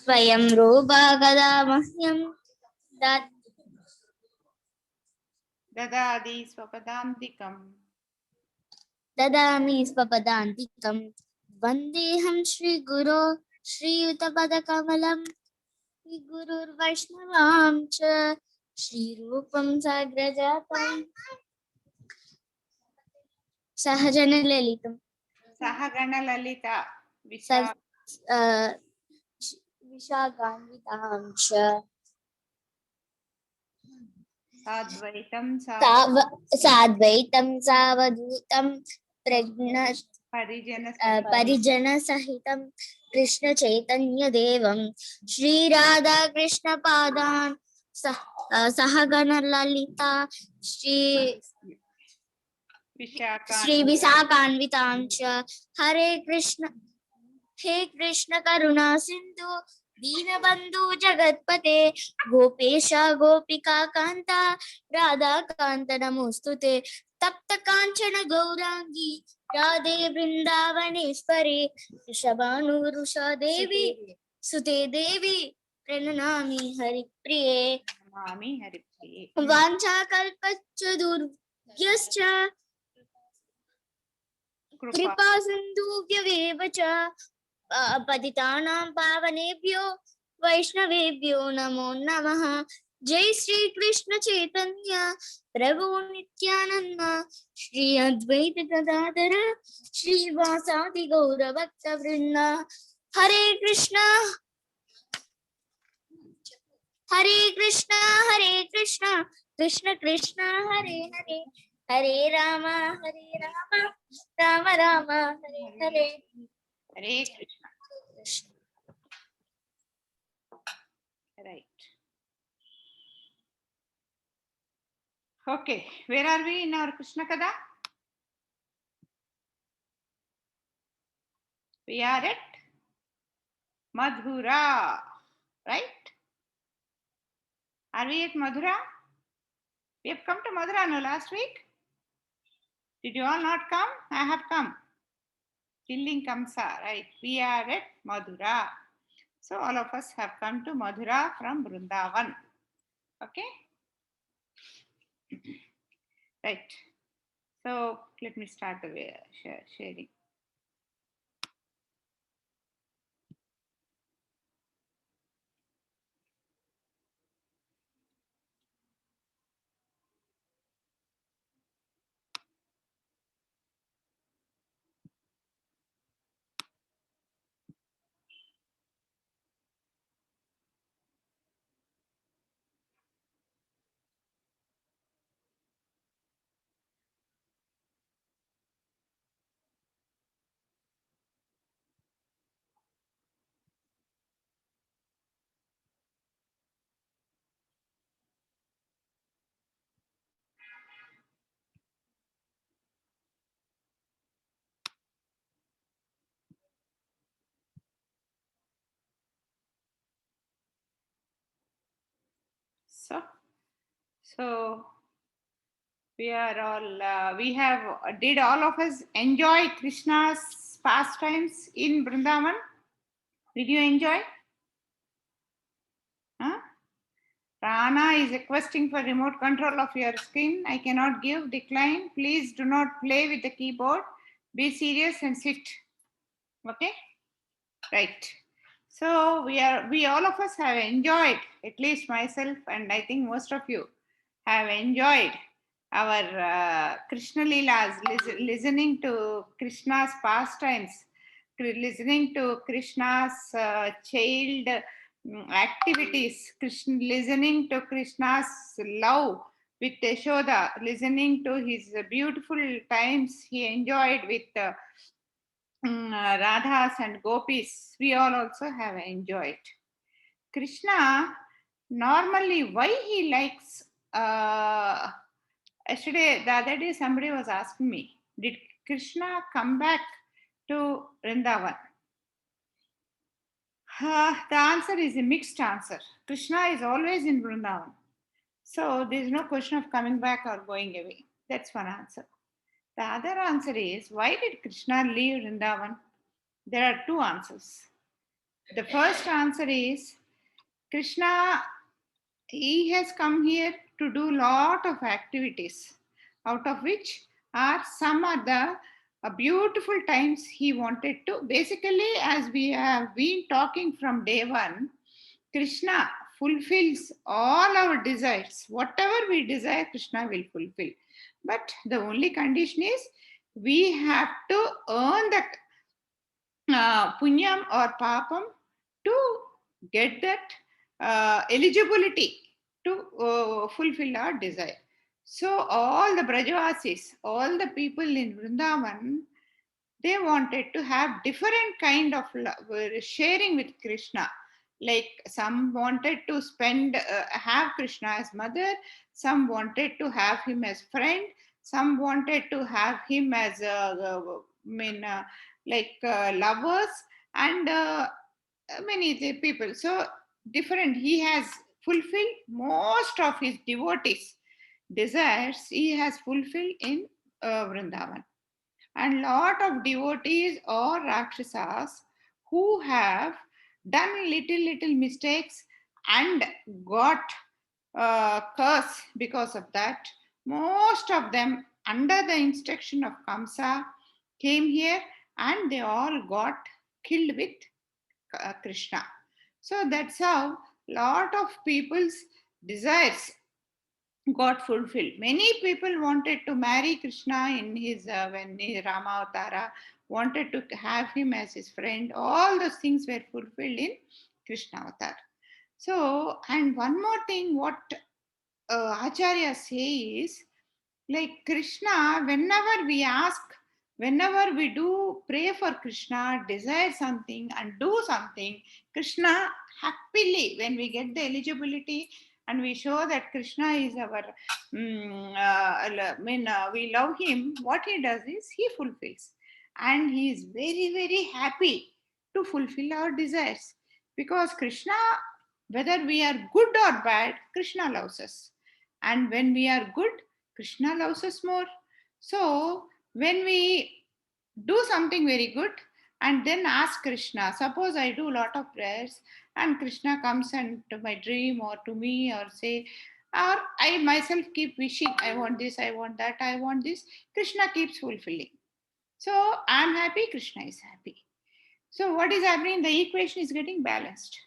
Svayam roba gada mahyam dadadi swapadantikam dadami svapadantikam vandeham Shri Guru Shri Yuta Gurur Vaishnavam cha Shri Rupam Sagrajatam Sahajana Lalitam sahagana lalita Vishaganvitam cha sadvaitam Sadvaitam Savadutam parijana Parijana Sahitam Krishna Chaitanya Devam Shri Radha Krishna Padan Sahagana Lalita Shri Visakanvitam cha Hare Krishna He Krishna Karuna Sindhu Deenabandhu Jagatpate Gopesha Gopika Kanta Radha Kanta Namostute Tapta Kanchana Gaurangi Radhe Vrindavaneshwari Rishabhanurusha Devi Sute Devi Pranamami Haripriye Namaami Haripriye Vancha Kalpachadurvyascha Kripa Sindhuvyavev cha पतितानां पावनेभ्यो वैष्णवेभ्यो नमो नमः जय श्री कृष्ण चैतन्य प्रभु नित्यानंद श्री अद्वैत गदाधर श्रीवासादि गौर भक्त वृंद हरे Krishna Krishna Krishna Hare Hare Hare Ram Ram Ram Hare Hare Hare Krishna. Right. Okay, where are we in our Krishna Katha? We are at Madhura, right? Are we at Madhura? We have come to Madhura no last week. Did you all not come? I have come. Killing Kamsa, right? We are at Madhura. So all of us have come to Madhura from Vrindavan. Okay? Right. So let me start the sharing. So we are all, did all of us enjoy Krishna's pastimes in Vrindavan? Did you enjoy? Huh? Rana is requesting for remote control of your screen. I cannot give, decline. Please do not play with the keyboard. Be serious and sit. Okay? Right. So we all of us have enjoyed, at least myself and I think most of you have enjoyed our Krishna Leelas, listening to Krishna's pastimes, listening to Krishna's child activities, listening to Krishna's love with Yashoda, listening to his beautiful times he enjoyed with Radhas and Gopis. We all also have enjoyed. Krishna, normally, why he likes yesterday, the other day, somebody was asking me, did Krishna come back to Vrindavan? The answer is a mixed answer. Krishna is always in Vrindavan. So there is no question of coming back or going away. That's one answer. The other answer is, why did Krishna leave Vrindavan? There are two answers. The first answer is Krishna, he has come here to do lot of activities, out of which are some are the beautiful times he wanted to. Basically, as we have been talking from day one, Krishna fulfills all our desires. Whatever we desire, Krishna will fulfill. But the only condition is we have to earn the punyam or papam to get that eligibility to fulfill our desire. So all the Brajavasis, all the people in Vrindavan, they wanted to have different kind of sharing with Krishna. Like some wanted to have Krishna as mother, some wanted to have him as friend, some wanted to have him as lovers, and many people. So different. He has fulfilled most of his devotees' desires. He has fulfilled in Vrindavan, and lot of devotees or rakshasas who have done little mistakes and got curse because of that. Most of them, under the instruction of Kamsa, came here and they all got killed with Krishna. So that's how lot of people's desires got fulfilled. Many people wanted to marry Krishna in his when he Rama Avtara, wanted to have him as his friend. All those things were fulfilled in Krishna Avatar. So, and one more thing, what Acharya says, like Krishna, whenever we do pray for Krishna, desire something and do something, Krishna happily, when we get the eligibility and we show that Krishna is our, we love him, what he does is he fulfills. And he is very happy to fulfill our desires. Because Krishna, whether we are good or bad, Krishna loves us. And when we are good, Krishna loves us more. So, when we do something very good and then ask Krishna, suppose I do a lot of prayers and Krishna comes and to my dream or to me or say, or I myself keep wishing, I want this, I want that, I want this, Krishna keeps fulfilling. So, I am happy, Krishna is happy. So, what is happening? The equation is getting balanced.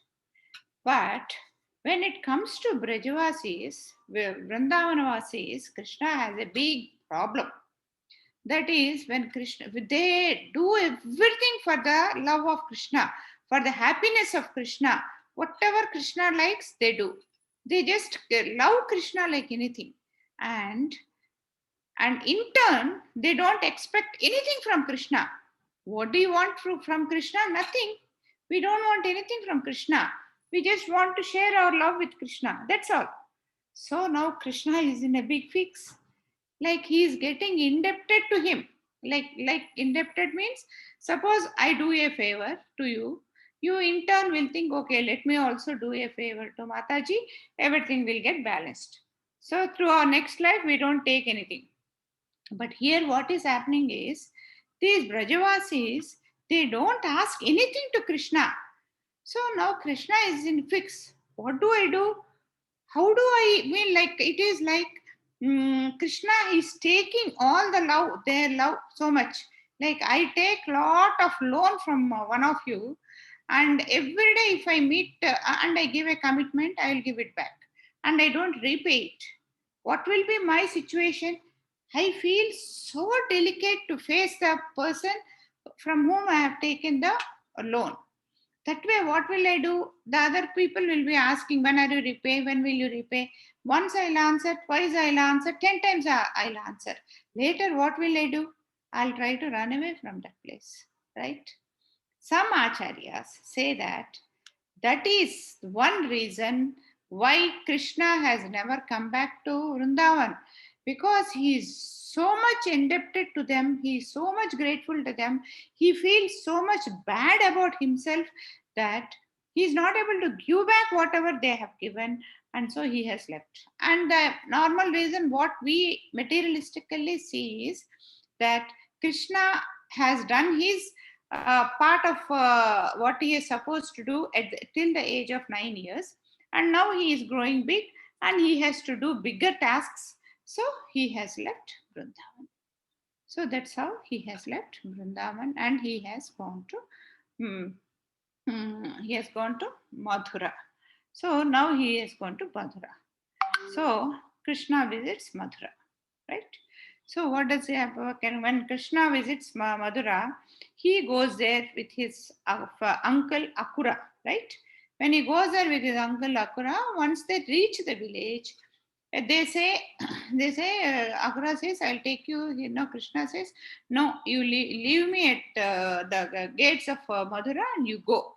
But when it comes to Brajavasis, Vrindavanavasis, Krishna has a big problem. That is when Krishna, they do everything for the love of Krishna, for the happiness of Krishna. Whatever Krishna likes, they do. They just love Krishna like anything. And and in turn, they don't expect anything from Krishna. What do you want from Krishna? Nothing. We don't want anything from Krishna. We just want to share our love with Krishna. That's all. So now Krishna is in a big fix. Like he is getting indebted to him. Like indebted means, suppose I do a favor to you. You in turn will think, okay, let me also do a favor to Mataji. Everything will get balanced. So through our next life, we don't take anything. But here, what is happening is these Brajavasis, they don't ask anything to Krishna. So now Krishna is in fix. What do I do? How do I mean? Like it is like Krishna is taking all the love, their love so much. Like I take lot of loan from one of you, and every day if I meet and I give a commitment, I will give it back, and I don't repay it. What will be my situation? I feel so delicate to face the person from whom I have taken the loan. That way, what will I do? The other people will be asking, when are you repay? When will you repay? Once I'll answer, twice I'll answer, 10 times I'll answer. Later, what will I do? I'll try to run away from that place, right? Some acharyas say that that is one reason why Krishna has never come back to Vrindavan, because he is so much indebted to them, he is so much grateful to them, he feels so much bad about himself that he is not able to give back whatever they have given, and so he has left. And the normal reason, what we materialistically see, is that Krishna has done his part of what he is supposed to do till the age of 9 years. And now he is growing big and he has to do bigger tasks. So he has left Vrindavan. So that's how he has left Vrindavan and he has gone to Mathura. So now he has gone to Mathura. So Krishna visits Mathura, right? So what does he have? When Krishna visits Mathura, he goes there with his uncle Akura, right? When he goes there with his uncle Akura, once they reach the village, they say, Akura says, I'll take you. Krishna says, no, you leave me at the gates of Mathura and you go.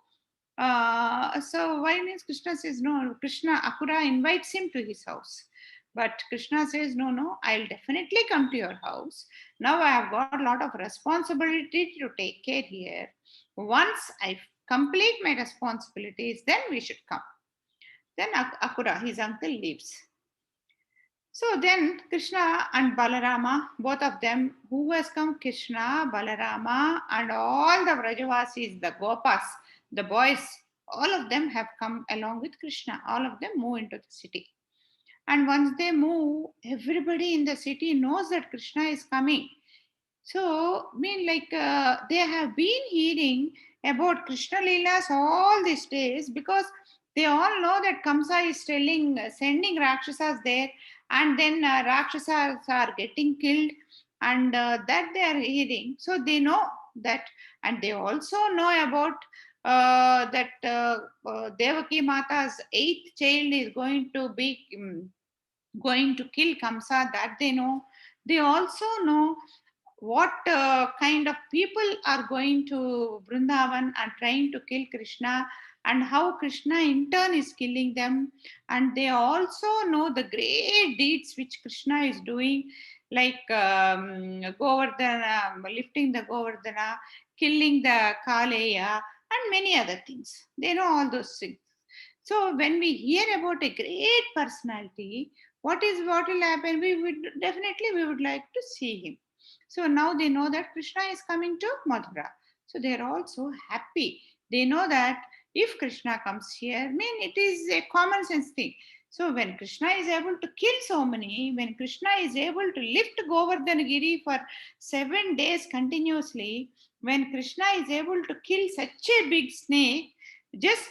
So why means Krishna says no? Krishna Akura invites him to his house, but Krishna says no. I'll definitely come to your house. Now I have got a lot of responsibility to take care here. Once I complete my responsibilities, then we should come. Then Akura, his uncle, leaves. So then Krishna and Balarama, both of them, who has come? Krishna, Balarama, and all the Vrajavasis, the Gopas, the boys, all of them have come along with Krishna. All of them move into the city. And once they move, everybody in the city knows that Krishna is coming. So, they have been hearing about Krishna Leelas all these days because they all know that Kamsa is sending Rakshasas there, and then Rakshasas are getting killed, and that they are hearing. So they know that, and they also know about that Devaki Mata's eighth child is going to be going to kill Kamsa. That they know. They also know what kind of people are going to Vrindavan and trying to kill Krishna, and how Krishna in turn is killing them. And they also know the great deeds which Krishna is doing, like Govardhana, lifting the Govardhana, killing the Kaleya, and many other things. They know all those things. So when we hear about a great personality, what will happen? We would like to see him. So now they know that Krishna is coming to Mathura. So they are also happy. They know that if Krishna comes here, it is a common sense thing. So when Krishna is able to kill so many, when Krishna is able to lift Govardhanagiri for 7 days continuously, when Krishna is able to kill such a big snake, just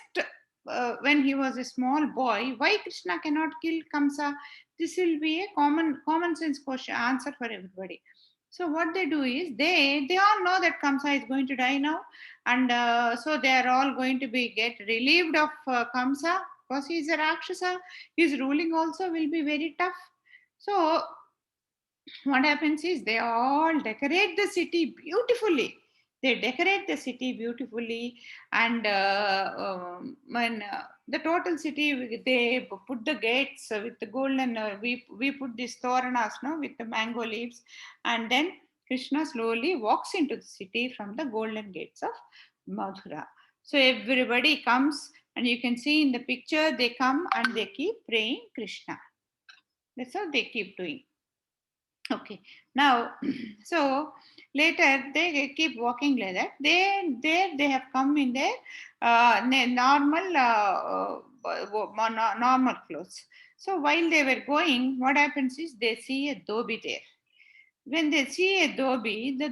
when he was a small boy, why Krishna cannot kill Kamsa? This will be a common sense question answer for everybody. So what they do is they all know that Kamsa is going to die now, and so they are all going to be get relieved of Kamsa because he is a Rakshasa. His ruling also will be very tough. So what happens is they all decorate the city beautifully. They decorate the city beautifully, and when the total city, they put the gates with the golden. We put these toranas, no, with the mango leaves, and then Krishna slowly walks into the city from the golden gates of Mathura. So everybody comes, and you can see in the picture they come and they keep praying Krishna. That's how they keep doing. Okay, now, so later they keep walking like that. They have come in their normal clothes. So while they were going, what happens is they see a dhobi there. When they see a dhobi, the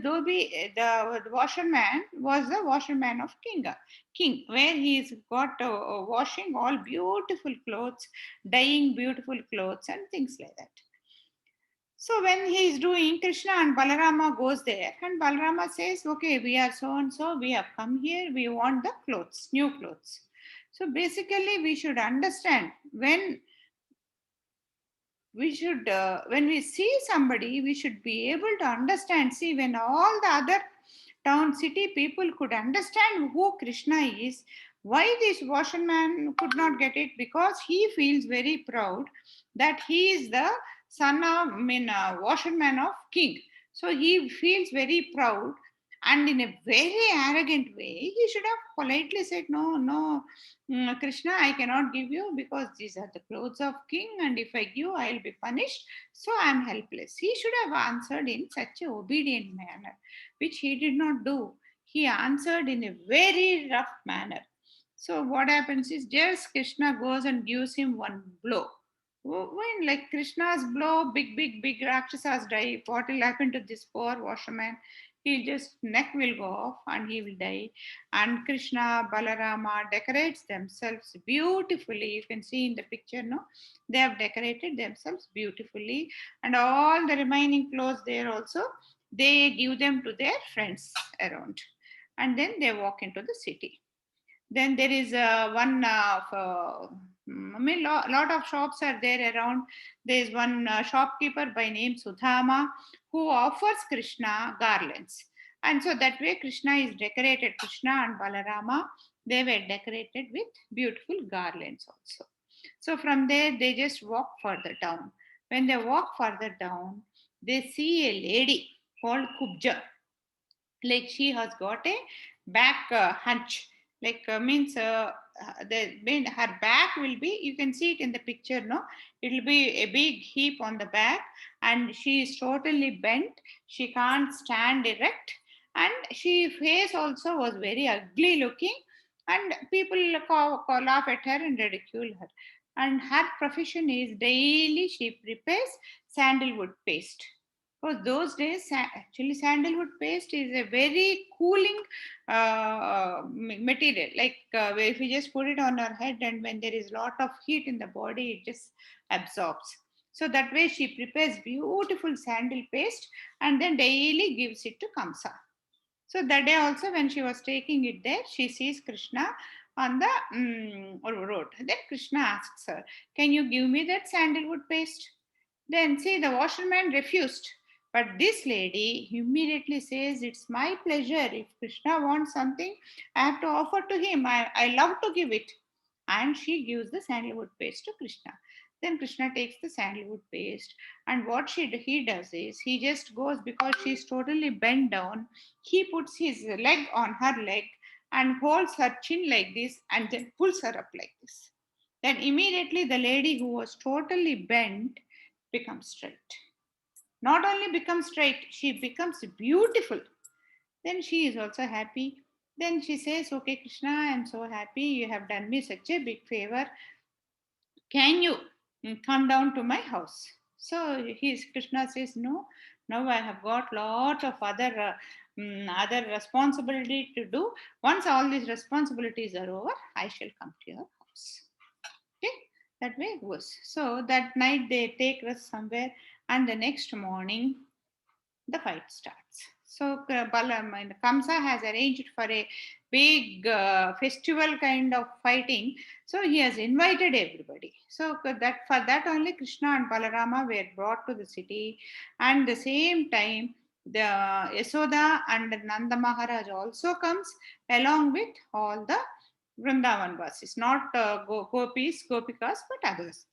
washerman was the washerman of king, where he's got washing all beautiful clothes, dyeing beautiful clothes and things like that. So when he is doing, Krishna and Balarama goes there, and Balarama says, okay, we are so and so, we have come here, we want the clothes, new clothes. So basically we should understand when we see somebody, we should be able to understand. See, when all the other city people could understand who Krishna is, why this washerman could not get it? Because he feels very proud that he is the son of, washerman of king. So he feels very proud, and in a very arrogant way, he should have politely said, no, Krishna, I cannot give you because these are the clothes of king, and if I give, I'll be punished. So I'm helpless. He should have answered in such a obedient manner, which he did not do. he answered in a very rough manner. So what happens is just Krishna goes and gives him one blow. When like Krishna's blow, big Rakshasas die. What will happen to this poor washerman? He just neck will go off and he will die. And Krishna, Balarama decorates themselves beautifully. You can see in the picture, no? They have decorated themselves beautifully, and all the remaining clothes there also they give them to their friends around, and then they walk into the city. Then there is one lot of shops are there around. There is one shopkeeper by name Sudhama who offers Krishna garlands. And so that way Krishna is decorated. Krishna and Balarama, they were decorated with beautiful garlands also. So from there, they just walk further down. When they walk further down, they see a lady called Kubja. Like she has got a back hunch. Like means her back will be. You can see it in the picture. No, it will be a big heap on the back, and she is totally bent. She can't stand erect, and she face also was very ugly looking, and people laugh at her and ridicule her. And her profession is daily she prepares sandalwood paste. Because those days, actually, sandalwood paste is a very cooling material. Like if we just put it on our head, and when there is a lot of heat in the body, it just absorbs. So that way, she prepares beautiful sandal paste and then daily gives it to Kamsa. So that day also, when she was taking it there, she sees Krishna on the road. Then Krishna asks her, "Can you give me that sandalwood paste?" Then see, the washerman refused. But this lady immediately says, "It's my pleasure. If Krishna wants something, I have to offer to him. I love to give it." And she gives the sandalwood paste to Krishna. Then Krishna takes the sandalwood paste, and what he does is he just goes, because she's totally bent down. He puts his leg on her leg and holds her chin like this, and then pulls her up like this. Then immediately the lady who was totally bent becomes straight. Not only becomes straight, she becomes beautiful. Then she is also happy. Then she says, "Okay, Krishna, I am so happy. You have done me such a big favor. Can you come down to my house?" So Krishna says, "No, now I have got lot of other responsibility to do. Once all these responsibilities are over, I shall come to your house." Okay, that way it was. So that night they take rest somewhere, and the next morning the fight starts. So Balam and Kamsa has arranged for a big festival kind of fighting. So he has invited everybody. So that for that only Krishna and Balarama were brought to the city, and the same time the Yasoda and Nanda Maharaj also comes along with all the Vrindavan Vasis, not gopis, gopikas, but others.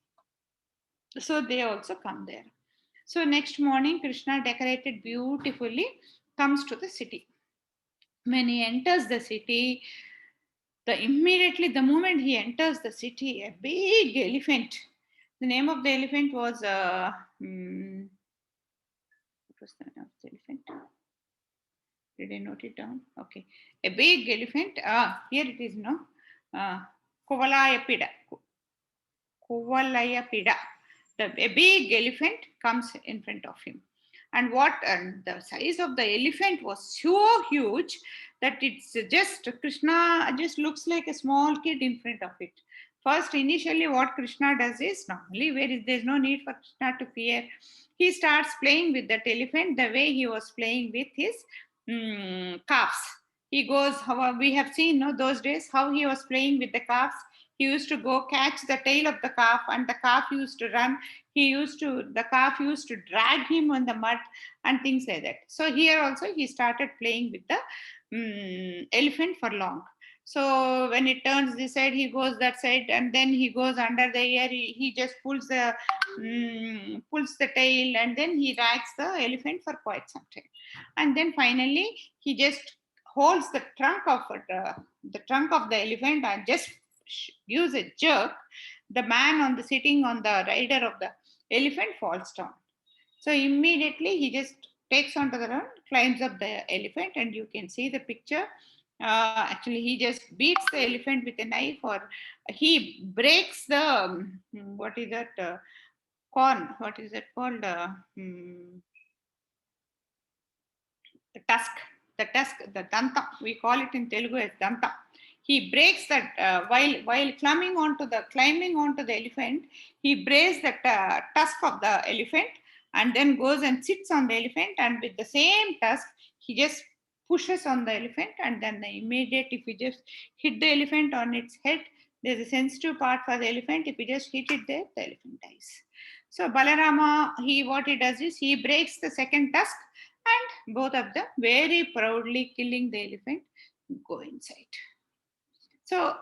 So they also come there. So next morning, Krishna, decorated beautifully, comes to the city. When he enters the city, the moment he enters the city, a big elephant. The name of the elephant was what was the name of the elephant? Did I note it down? Okay, a big elephant. Here it is. No, Kovalayapida. Kovalayapida. A big elephant comes in front of him. And the size of the elephant was so huge that it's just Krishna just looks like a small kid in front of it. First, initially, what Krishna does is normally there's no need for Krishna to fear. He starts playing with that elephant the way he was playing with his calves. He goes, how we have seen, no, those days how he was playing with the calves. He used to go catch the tail of the calf, and the calf used to run. The calf used to drag him on the mud and things like that. So here also he started playing with the elephant for long. So when it turns this side, he goes that side, and then he goes under the ear. He just pulls the tail, and then he drags the elephant for quite some time, and then finally he just holds the trunk of the elephant and just gives a jerk. The man sitting on the rider of the elephant falls down. So immediately he just takes onto the ground. climbs up the elephant, and you can see the picture. Actually, he just beats the elephant with a knife, or he breaks the what is that corn? What is it called? The tusk, the danta. We call it in Telugu as danta. He breaks that while climbing onto the elephant. He breaks the tusk of the elephant, and then goes and sits on the elephant, and with the same tusk, he just pushes on the elephant, and then if you just hit the elephant on its head, there's a sensitive part for the elephant. If you just hit it there, the elephant dies. So Balarama, what he does is he breaks the second tusk, and both of them very proudly killing the elephant go inside. So,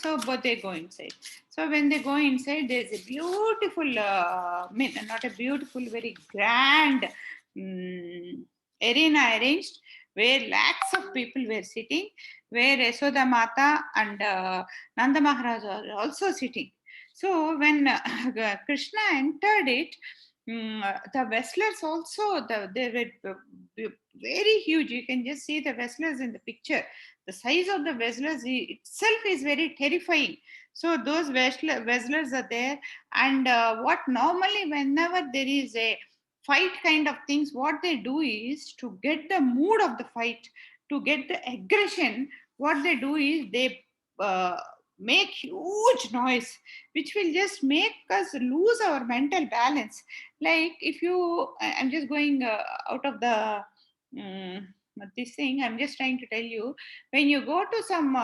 so both they go inside. So when they go inside, there's a beautiful, not a beautiful, very grand arena arranged where lakhs of people were sitting, where Yashoda Mata and Nanda Maharaj are also sitting. So when Krishna entered it, the wrestlers also, they were very huge. You can just see the wrestlers in the picture. The size of the wrestlers itself is very terrifying. So those wrestlers are there, and what normally whenever there is a fight kind of things, what they do is to get the mood of the fight, to get the aggression. What they do is they make huge noise, which will just make us lose our mental balance. Like if you, I'm just going out of the this thing. I'm just trying to tell you, when you go to some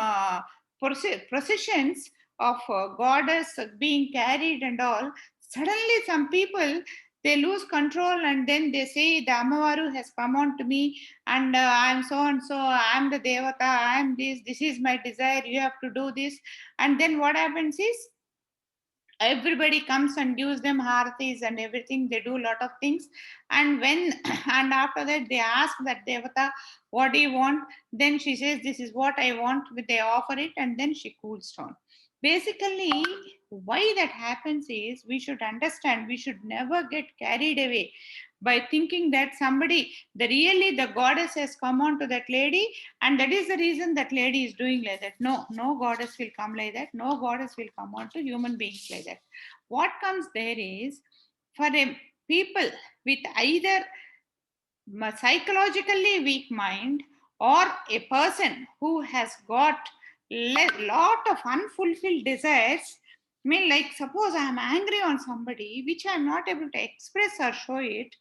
processions of goddess being carried and all, suddenly some people, they lose control, and then they say the Amavaru has come on to me, and I'm so and so, I'm the Devata, I'm this is my desire, you have to do this. And then what happens is everybody comes and gives them haratis and everything. They do a lot of things, and when and after that they ask that Devata, what do you want? Then she says, this is what I want. They offer it, and then she cools down. Basically, why that happens is, we should understand, we should never get carried away by thinking that somebody, the goddess has come on to that lady, and that is the reason that lady is doing like that. No goddess will come like that. No goddess will come on to human beings like that. What comes there is, for a people with either psychologically weak mind, or a person who has got lot of unfulfilled desires. I mean, like suppose I am angry on somebody which I am not able to express or show it.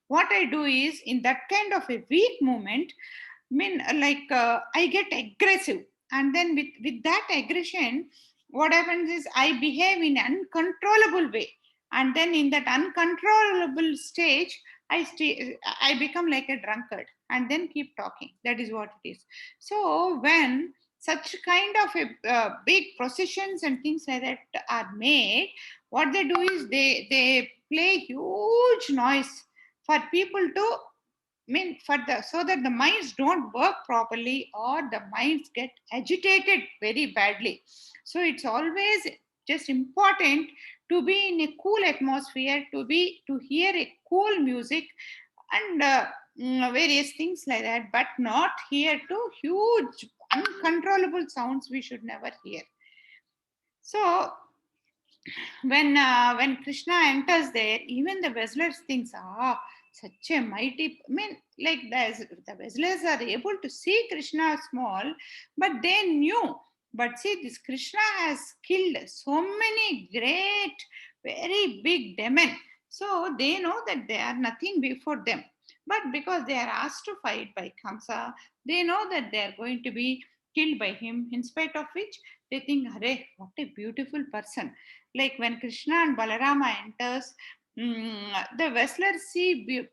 What I do is, in that kind of a weak moment, I get aggressive, and then with that aggression, what happens is I behave in uncontrollable way, and then in that uncontrollable stage, I become like a drunkard, and then keep talking. That is what it is. So when such kind of a big processions and things like that are made, what they do is they play huge noise for people to, for the, so that the minds don't work properly, or the minds get agitated very badly. So it's always just important to be in a cool atmosphere, to hear a cool music, and various things like that, but not hear to huge uncontrollable sounds. We should never hear. So when Krishna enters there, even the wrestlers thinks, such a mighty. I mean, like the wrestlers are able to see Krishna small, but they knew. But see, this Krishna has killed so many great, very big demon. So they know that they are nothing before them. But because they are asked to fight by Kamsa, they know that they are going to be killed by him. In spite of which, they think, "Arey, what a beautiful person!" Like when Krishna and Balarama enters, the wrestlers see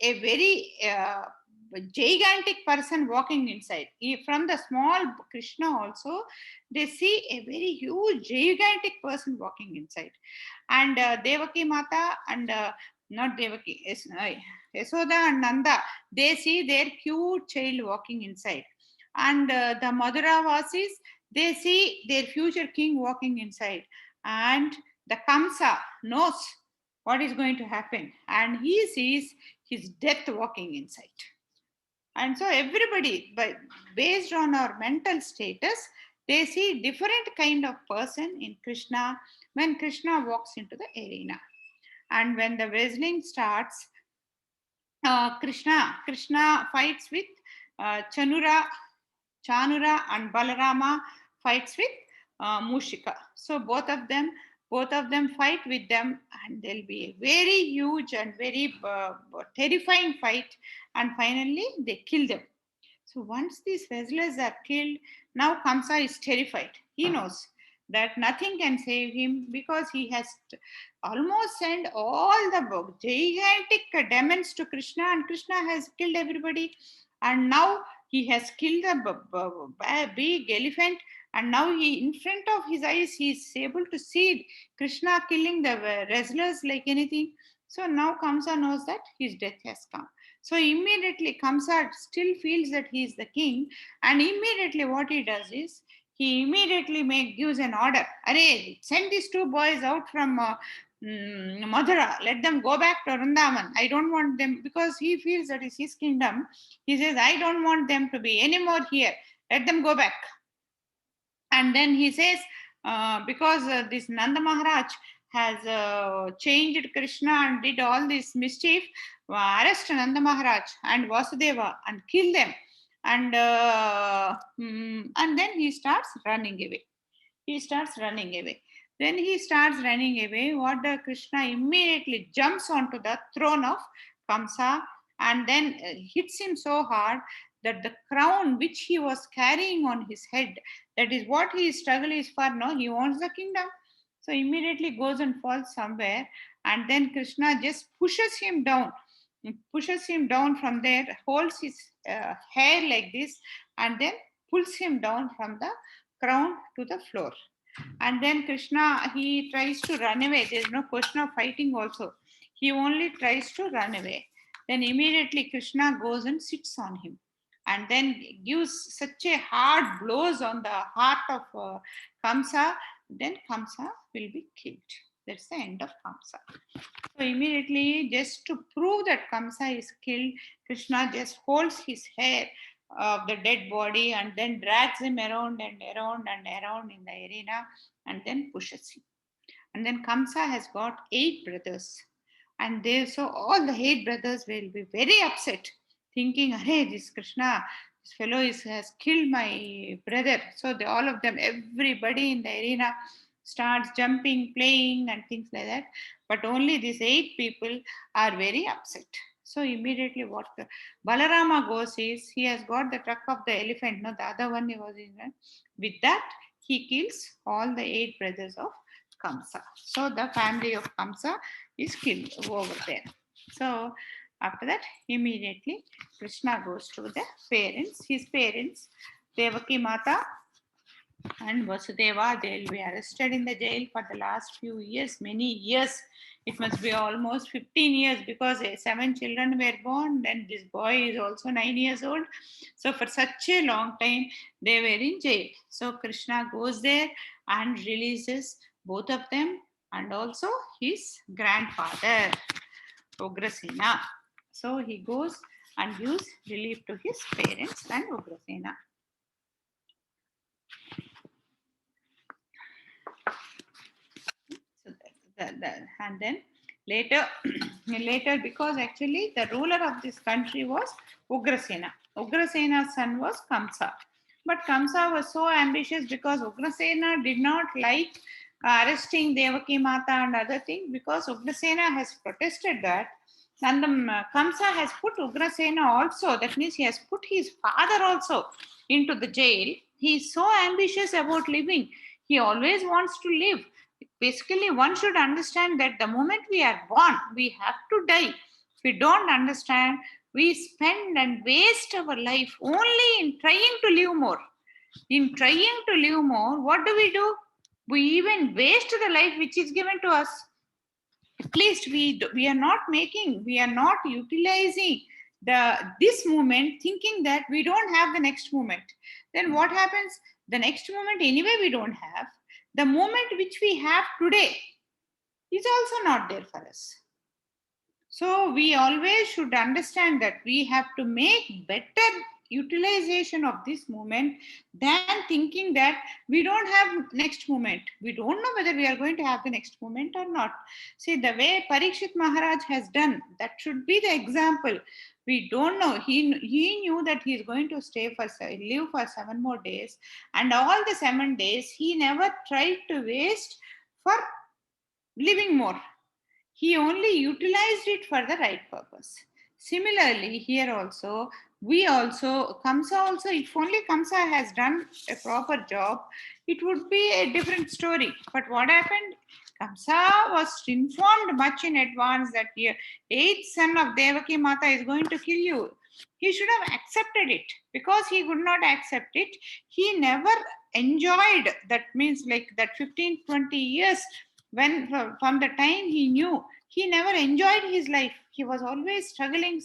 a very gigantic person walking inside. From the small Krishna also, they see a very huge gigantic person walking inside. And Devaki Mata and not Devaki, Yasoda and Nanda, they see their cute child walking inside. And the Madra Vasis, they see their future king walking inside. And the Kamsa knows what is going to happen, and he sees his death walking inside. And so everybody, based on our mental status, they see different kind of person in Krishna when Krishna walks into the arena. And when the wrestling starts, Krishna fights with Chanura and Balarama fights with Mushika. So both of them fight with them, and there'll be a very huge and very terrifying fight, and finally they kill them. So once these wrestlers are killed, now Kamsa is terrified. He knows that nothing can save him because he has almost sent all the gigantic demons to Krishna, and Krishna has killed everybody. And now he has killed a big elephant, and now in front of his eyes, he is able to see Krishna killing the wrestlers like anything. So now Kamsa knows that his death has come. So immediately Kamsa still feels that he is the king, and immediately what he does is he immediately gives an order. Arey, send these two boys out from Madra. Let them go back to Vrindavan. I don't want them, because he feels that is his kingdom. He says, I don't want them to be anymore here. Let them go back. And then he says, because this Nanda Maharaj has changed Krishna and did all this mischief, arrest Nanda Maharaj and Vasudeva and kill them. And then he starts running away. When he starts running away, what the Krishna immediately jumps onto the throne of Kamsa, and then hits him so hard that the crown which he was carrying on his head, that is what his struggle is for. No, he wants the kingdom. So immediately goes and falls somewhere, and then Krishna just pushes him down from there, holds his hair like this, and then pulls him down from the crown to the floor. And then Krishna, he tries to run away. There's no question of fighting also. He only tries to run away. Then immediately Krishna goes and sits on him, and then gives such a hard blows on the heart of Kamsa. Then Kamsa will be killed. That's the end of Kamsa. So immediately, just to prove that Kamsa is killed, Krishna just holds his hair of the dead body and then drags him around and around and around in the arena, and then pushes him. And then Kamsa has got 8 brothers. And so all the 8 brothers will be very upset, thinking, hey, this Krishna, this fellow has killed my brother. So all of them, everybody in the arena starts jumping, playing, and things like that. But only these 8 people are very upset. So immediately what Balarama goes is, he has got the truck of the elephant. No, the other one he was in. With that, he kills all the 8 brothers of Kamsa. So the family of Kamsa is killed over there. So after that, immediately Krishna goes to the parents, his parents, Devaki Mata and Vasudeva. They will be arrested in the jail for the last few years, many years. It must be almost 15 years, because 7 children were born, and this boy is also 9 years old. So for such a long time, they were in jail. So Krishna goes there and releases both of them, and also his grandfather, Ugrasena. So he goes and gives relief to his parents and Ugrasena. So and then later, because actually the ruler of this country was Ugrasena. Ugrasena's son was Kamsa. But Kamsa was so ambitious, because Ugrasena did not like arresting Devaki Mata and other things, because Ugrasena has protested that. And Kamsa has put Ugrasena also, that means he has put his father also into the jail. He is so ambitious about living. He always wants to live. Basically, one should understand that the moment we are born, we have to die. If we don't understand, we spend and waste our life only in trying to live more. In trying to live more, what do? We even waste the life which is given to us. At least we are not utilizing this moment, thinking that we don't have the next moment. Then what happens? The next moment anyway we don't have. The moment which we have today is also not there for us. So we always should understand that we have to make better utilization of this moment than thinking that we don't have next moment. We don't know whether we are going to have the next moment or not. See, the way Parikshit Maharaj has done, that should be the example. We don't know. He knew that he is going to live for 7 more days, and all the 7 days he never tried to waste for living more. He only utilized it for the right purpose. Similarly, here also, Kamsa also, if only Kamsa has done a proper job, it would be a different story. But what happened? Kamsa was informed much in advance that the eighth son of Devaki Mata is going to kill you. He should have accepted it. Because he could not accept it, he never enjoyed, that means like that 15, 20 years when from the time he knew, he never enjoyed his life. He was always struggling,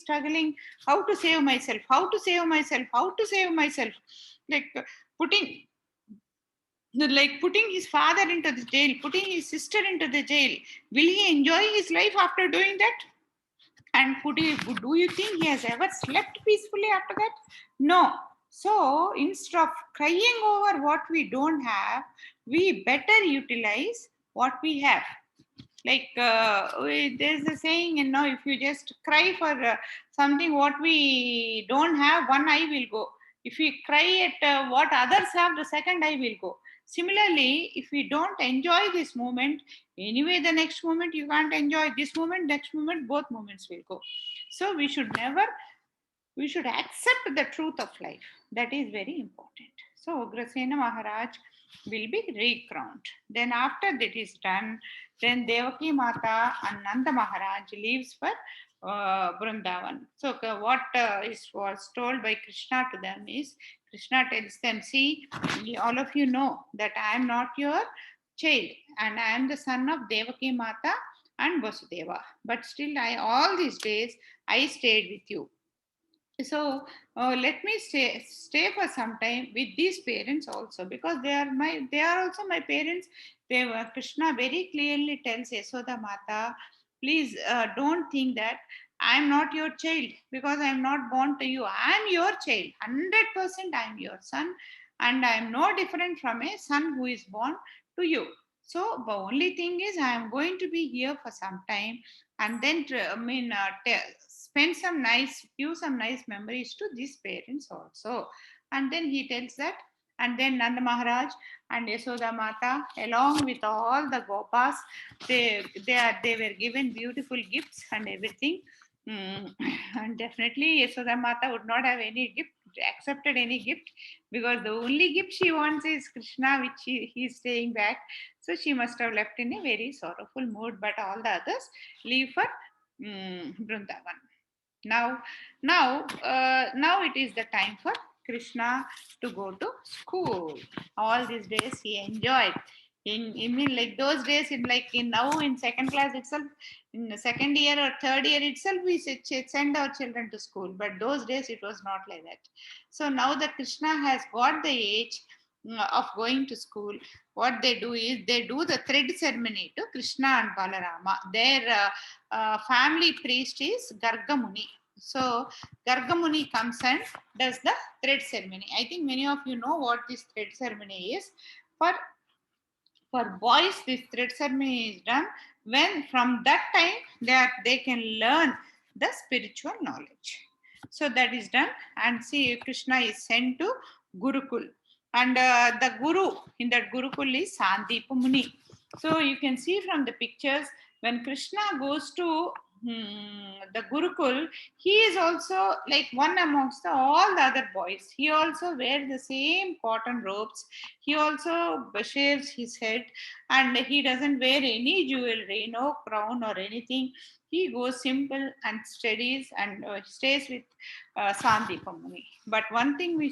how to save myself, like putting putting his father into the jail, putting his sister into the jail. Will he enjoy his life after doing that? And do you think he has ever slept peacefully after that? No. So instead of crying over what we don't have, we better utilize what we have. There's a saying, if you just cry for something what we don't have, one eye will go. If we cry at what others have, the second eye will go. Similarly, if we don't enjoy this moment, anyway the next moment you can't enjoy. This moment, next moment, both moments will go. So we should accept the truth of life. That is very important. So Ugrasena Maharaj will be recrowned. Then after that is done, then Devaki Mata and Nanda Maharaj leaves for Vrindavan. So was told by Krishna to them is, Krishna tells them, see, all of you know that I am not your child and I am the son of Devaki Mata and Vasudeva. But still, all these days I stayed with you. So let me stay for some time with these parents also, because they are also my parents. Krishna very clearly tells Yasoda Mata, please don't think that I am not your child because I am not born to you. I am your child, 100%. I am your son, and I am no different from a son who is born to you. So the only thing is I am going to be here for some time, and then give some nice memories to these parents also. And then he tells that, and then Nanda Maharaj and Yasoda Mata, along with all the Gopas, they were given beautiful gifts and everything. And definitely Yasoda Mata would not have accepted any gift, because the only gift she wants is Krishna, which he is staying back. So she must have left in a very sorrowful mood, but all the others leave for Vrindavan. Now it is the time for Krishna to go to school. All these days he enjoyed. In mean like those days, in second class itself, in the second year or third year itself, we send our children to school. But those days it was not like that. So now that Krishna has got the age of going to school, what they do is they do the thread ceremony to Krishna and Balarama. Their family priest is Gargamuni. So Gargamuni comes and does the thread ceremony. I think many of you know what this thread ceremony is. For boys, this thread ceremony is done when from that time they can learn the spiritual knowledge. So that is done, and see Krishna is sent to Gurukul, and the guru in that Gurukul is Sandeepa Muni. So you can see from the pictures, when Krishna goes to the Gurukul, he is also like one amongst all the other boys. He also wears the same cotton robes. He also shaves his head, and he doesn't wear any jewelry, no crown or anything. He goes simple and studies and stays with Sandeepa Muni. But one thing we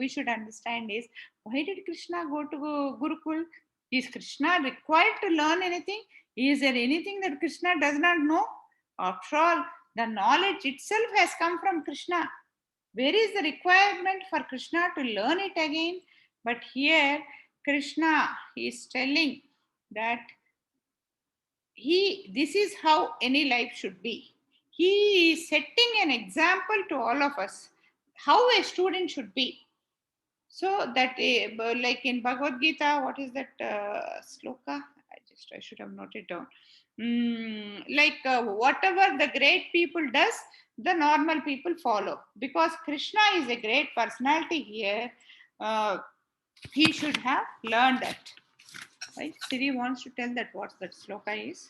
should understand is, why did Krishna go to Gurukul? Is Krishna required to learn anything? Is there anything that Krishna does not know? After all, the knowledge itself has come from Krishna. Where is the requirement for Krishna to learn it again? But here, Krishna is telling that this is how any life should be. he is setting an example to all of us how a student should be. So that like in Bhagavad Gita, what is that sloka? I should have noted down. Whatever the great people does, the normal people follow. Because Krishna is a great personality here, he should have learned that. Right? Siri wants to tell that what that sloka is.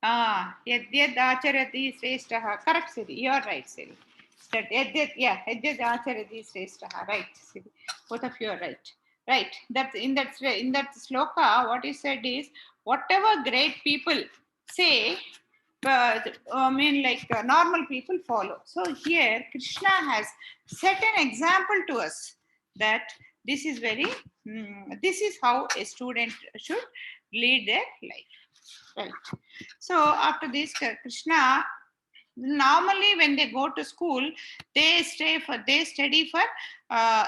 Yad yad acharati sreshtaha. Correct, Siri. You're right, Siri. That yad yad acharati sreshtaha. Right, Siri. Both of you are right. Right. That's in that sloka. What he said is, whatever great people say, but normal people follow. So here Krishna has set an example to us that this is this is how a student should lead their life. Right. So after this, Krishna, normally when they go to school, they study for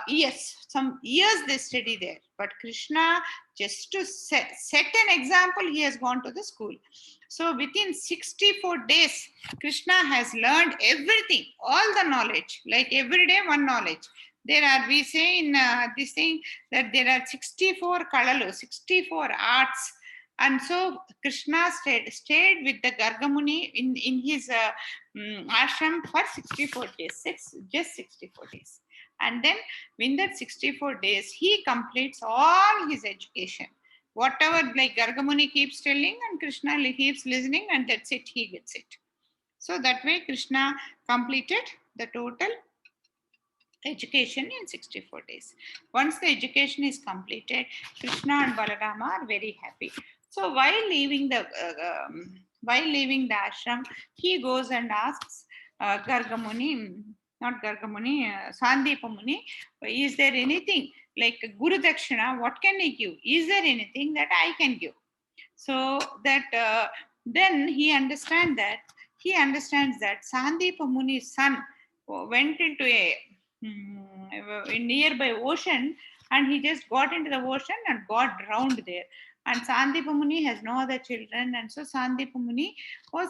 years. Some years they study there. But Krishna, just to set an example, he has gone to the school. So within 64 days, Krishna has learned everything, all the knowledge, like every day one knowledge. There are, we say in this thing that there are 64 kalalu, 64 arts. And so Krishna stayed with the Gargamuni in his ashram for 64 days, just 64 days. And then in that 64 days, he completes all his education. Whatever like Gargamuni keeps telling and Krishna keeps listening, and that's it, he gets it. So that way Krishna completed the total education in 64 days. Once the education is completed, Krishna and Balarama are very happy. So while leaving the ashram, he goes and asks Gargamuni, not Gargamuni, Sandipamuni, is there anything like Guru Dakshina? What can I give? Is there anything that I can give? So that then he understands that Sandeepa Muni's son went into a nearby ocean, and he just got into the ocean and got drowned there. And Sandeepa Muni has no other children, and so Sandeepa Muni was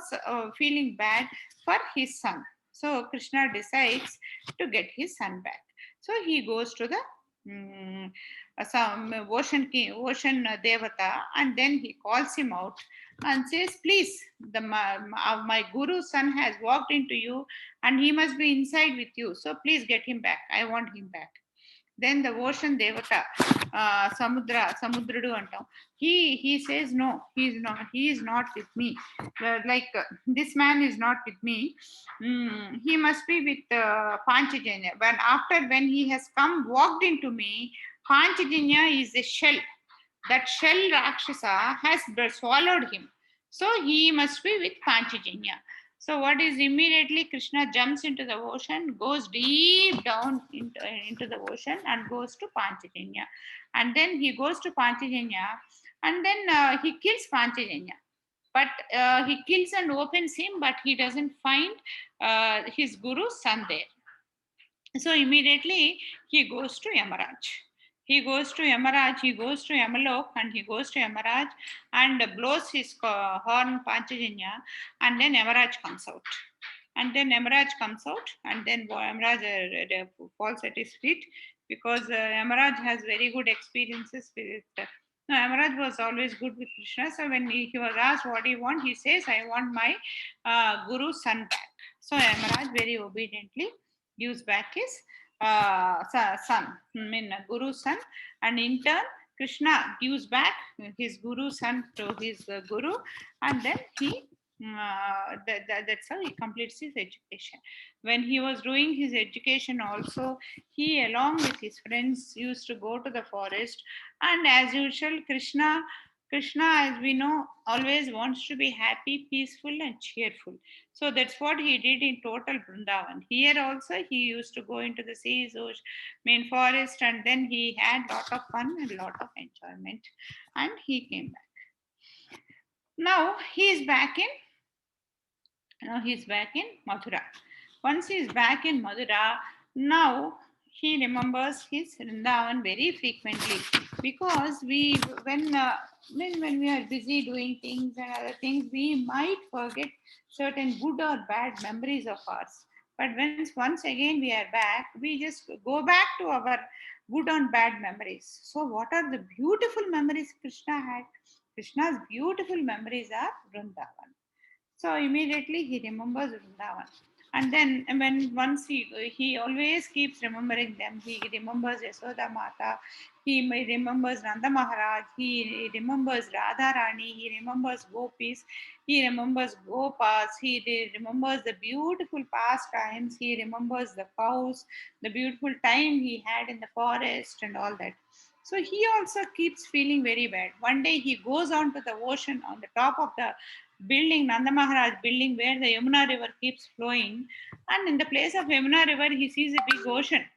feeling bad for his son. So Krishna decides to get his son back. So he goes to the some ocean devata, and then he calls him out and says, please, my guru's son has walked into you and he must be inside with you, so please get him back, I want him back. Then the ocean devata, samudradu antam, he says, no, he is not with me. This man is not with me. He must be with Panchajanya. When he has come walked into me, Panchajanya is a shell. That shell Rakshasa has swallowed him. So he must be with Panchajanya. So what is immediately Krishna jumps into the ocean, goes deep down into the ocean and goes to Panchajanya. And then he goes to Panchajanya, and then he kills Panchajanya. But he kills and opens him, but he doesn't find his guru's son there. So immediately he goes to Yamaraj. He goes to Yamalok, and he goes to Yamaraj and blows his horn Panchajanya, and then Yamaraj comes out. And then Yamaraj comes out, and then Yamaraj falls at his feet, because Yamaraj has very good experiences with no, Yamaraj was always good with Krishna. So when he was asked what do you want, he says, I want my Guru's son back. So Yamaraj very obediently gives back his son, Guru's son, and in turn Krishna gives back his Guru's son to his Guru, and then he that's how he completes his education. When he was doing his education also, he along with his friends used to go to the forest, and as usual Krishna, as we know, always wants to be happy, peaceful and cheerful. So that's what he did in total Vrindavan. Here also he used to go into the seas, main forest, and then he had lot of fun and lot of enjoyment, and he came back. Now he's back in Mathura. Once he's back in Mathura, now he remembers his Vrindavan very frequently, because when we are busy doing things and other things, we might forget certain good or bad memories of ours. But once again we are back, we just go back to our good and bad memories. So, what are the beautiful memories Krishna had? Krishna's beautiful memories are Vrindavan. So immediately he remembers Vrindavan. And then when once he always keeps remembering them. He remembers Yasoda Mata, remembers Nanda Maharaj, he remembers Radha Rani, he remembers Gopis, he remembers Gopas, remembers the beautiful past times, he remembers the cows, the beautiful time he had in the forest and all that. So he also keeps feeling very bad. One day he goes on to the ocean on the top of the building, Nanda Maharaj building, where the Yamuna river keeps flowing. And in the place of Yamuna river, he sees a big ocean.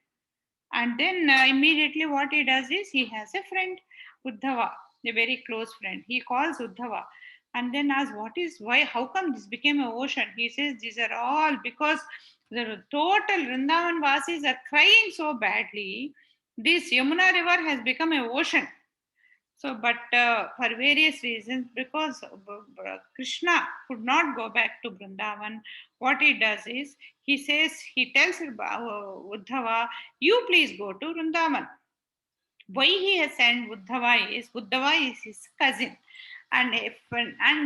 And then immediately what he does is he has a friend, Uddhava, a very close friend. He calls Uddhava and then asks, why, how come this became an ocean? He says, these are all because the total Vrindavan Vasis are crying so badly. This Yamuna river has become an ocean. So, but for various reasons, because Krishna could not go back to Vrindavan, what he does is he tells Uddhava, you please go to Vrindavan. Why he has sent Uddhava is his cousin, and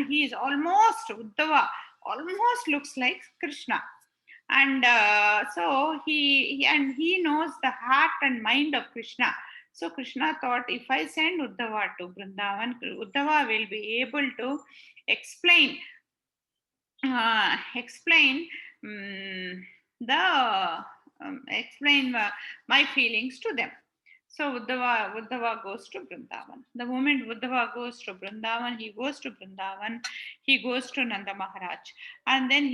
he is almost Uddhava almost looks like Krishna, and so he knows the heart and mind of Krishna. So Krishna thought, if I send Uddhava to Vrindavan, Uddhava will be able to explain explain the explain my feelings to them. So Uddhava goes to Vrindavan. The moment Uddhava goes to Vrindavan, he goes to Nanda Maharaj. And then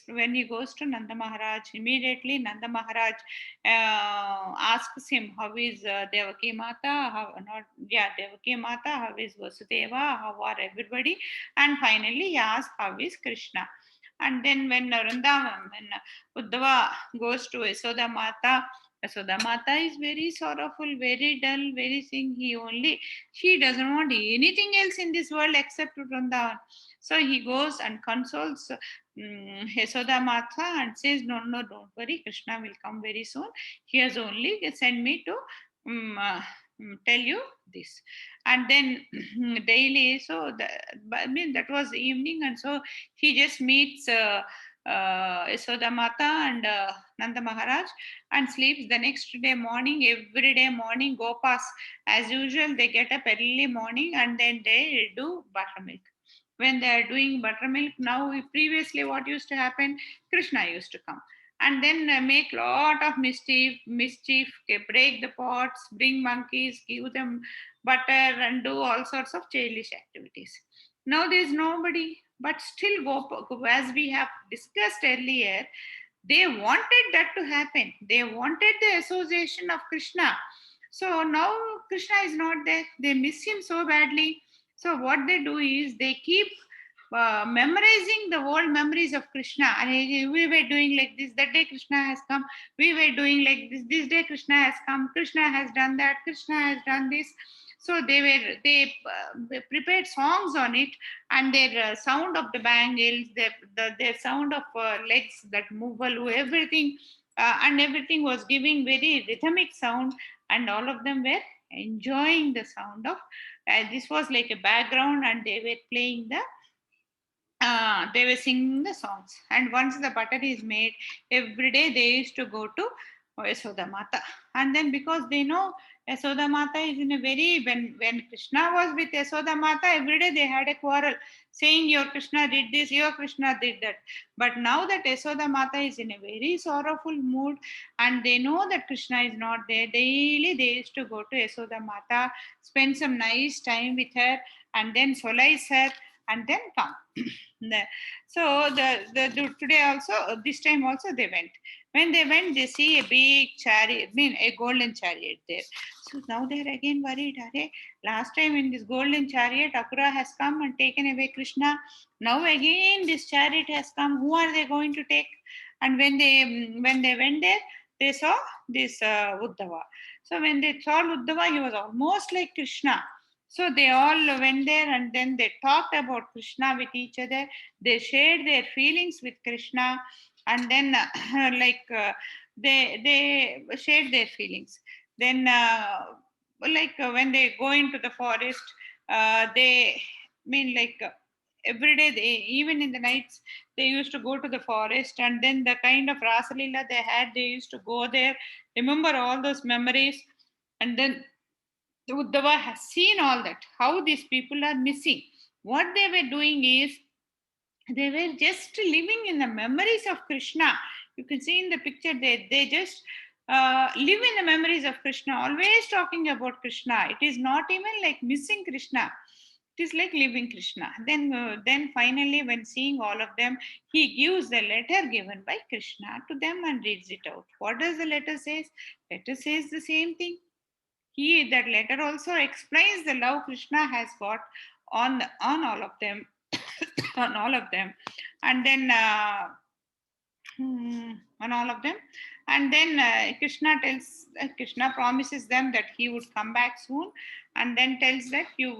when he goes to Nanda Maharaj, immediately Nanda Maharaj asks him, how is Devaki Mata? Devaki Mata, how is Vasudeva? How are everybody? And finally he asks, how is Krishna? And then when Uddhava goes to Yasoda Mata, Yasoda Mata is very sorrowful, very dull, very thing. She doesn't want anything else in this world except Vrindavan. So he goes and consoles Yasoda Mata and says, no, don't worry, Krishna will come very soon. He has only sent me to tell you this. And then daily, that was evening, and so he just meets Yasoda Mata and Nanda Maharaj and sleeps. The next day morning, every day morning, Gopas, as usual, they get up early morning and then they do buttermilk. When they are doing buttermilk, now previously what used to happen, Krishna used to come and then make lot of mischief, break the pots, bring monkeys, give them butter, and do all sorts of childish activities. Now there is nobody, but still as we have discussed earlier, they wanted that to happen. They wanted the association of Krishna. So now Krishna is not there. They miss him so badly. So what they do is they keep memorizing the old memories of Krishna. And we were doing like this. That day Krishna has come. We were doing like this. This day Krishna has come. Krishna has done that. Krishna has done this. So they prepared songs on it, and their sound of the bangles, their sound of legs that move, everything, and everything was giving very rhythmic sound, and all of them were enjoying the sound of. This was like a background, and they were playing they were singing the songs. And once the butter is made, every day they used to go to Yasoda Mata. And then because they know Yasoda Mata is in a very, when Krishna was with Yasoda Mata, every day they had a quarrel, saying your Krishna did this, your Krishna did that. But now that Yasoda Mata is in a very sorrowful mood and they know that Krishna is not there, daily they used to go to Yasoda Mata, spend some nice time with her, and then solace her, and then come. So today also, this time also they went. When they went, they see a big chariot, a golden chariot there. So now they're again worried. Last time in this golden chariot, Akura has come and taken away Krishna. Now again this chariot has come. Who are they going to take? And when they went there, they saw this Uddhava. So when they saw Uddhava, he was almost like Krishna. So they all went there and then they talked about Krishna with each other. They shared their feelings with Krishna, and then they shared their feelings. Then when they go into the forest, they mean every day, even in the nights, they used to go to the forest, and then the kind of Rasalila they had, they used to go there, remember all those memories. And then Uddhava has seen all that, how these people are missing. What they were doing is they were just living in the memories of Krishna. You can see in the picture, they just live in the memories of Krishna, always talking about Krishna. It is not even like missing Krishna. It is like living Krishna. Then finally, when seeing all of them, he gives the letter given by Krishna to them and reads it out. What does the letter says? Letter says the same thing. That letter also explains the love Krishna has got on all of them, on all of them, and then on all of them, and then Krishna promises them that he would come back soon, and then tells that you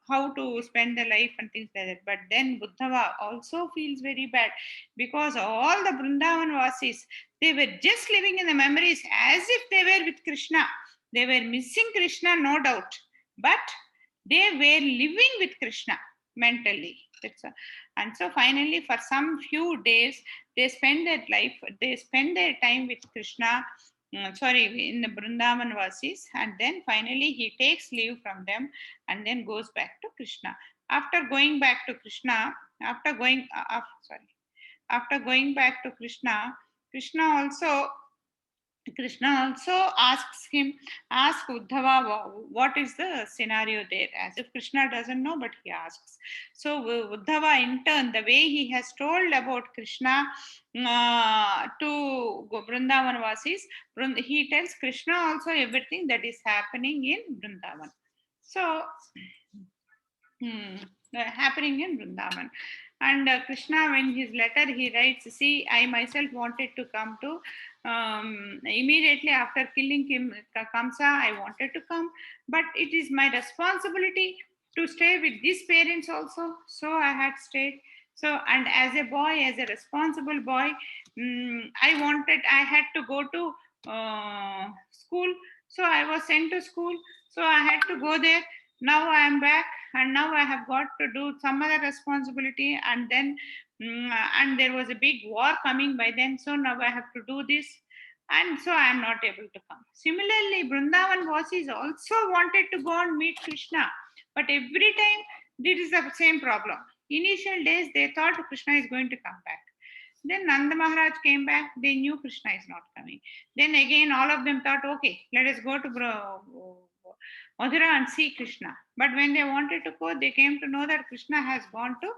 how to spend the life and things like that. But then Uddhava also feels very bad, because all the Vrindavan Vasis, they were just living in the memories as if they were with Krishna. They were missing Krishna, no doubt, but they were living with Krishna mentally. And so finally, for some few days, they spend their time with Krishna, in the Vrindavan Vasis, and then finally he takes leave from them and then goes back to Krishna. After going back to Krishna, after going back to Krishna, Krishna also asks Uddhava what is the scenario there, as if Krishna doesn't know, but he asks. So Uddhava, in turn, the way he has told about Krishna to Vrindavan Vasis, he tells Krishna also everything that is happening in Vrindavan. So, happening in Vrindavan. And Krishna, in his letter, he writes, see, I myself wanted to come to, immediately after killing Kamsa, I wanted to come, but it is my responsibility to stay with these parents also. So I had stayed. So, and as a boy, as a responsible boy, I had to go to school. So I was sent to school. So I had to go there. Now I am back, and now I have got to do some other responsibility, and then and there was a big war coming by then, so now I have to do this, and so I am not able to come. Similarly, Vrindavan Vasis also wanted to go and meet Krishna, but every time this is the same problem. Initial days they thought Krishna is going to come back. Then Nanda Maharaj came back, they knew Krishna is not coming. Then again all of them thought, okay, let us go to Madra and see Krishna. But when they wanted to go, they came to know that Krishna has gone to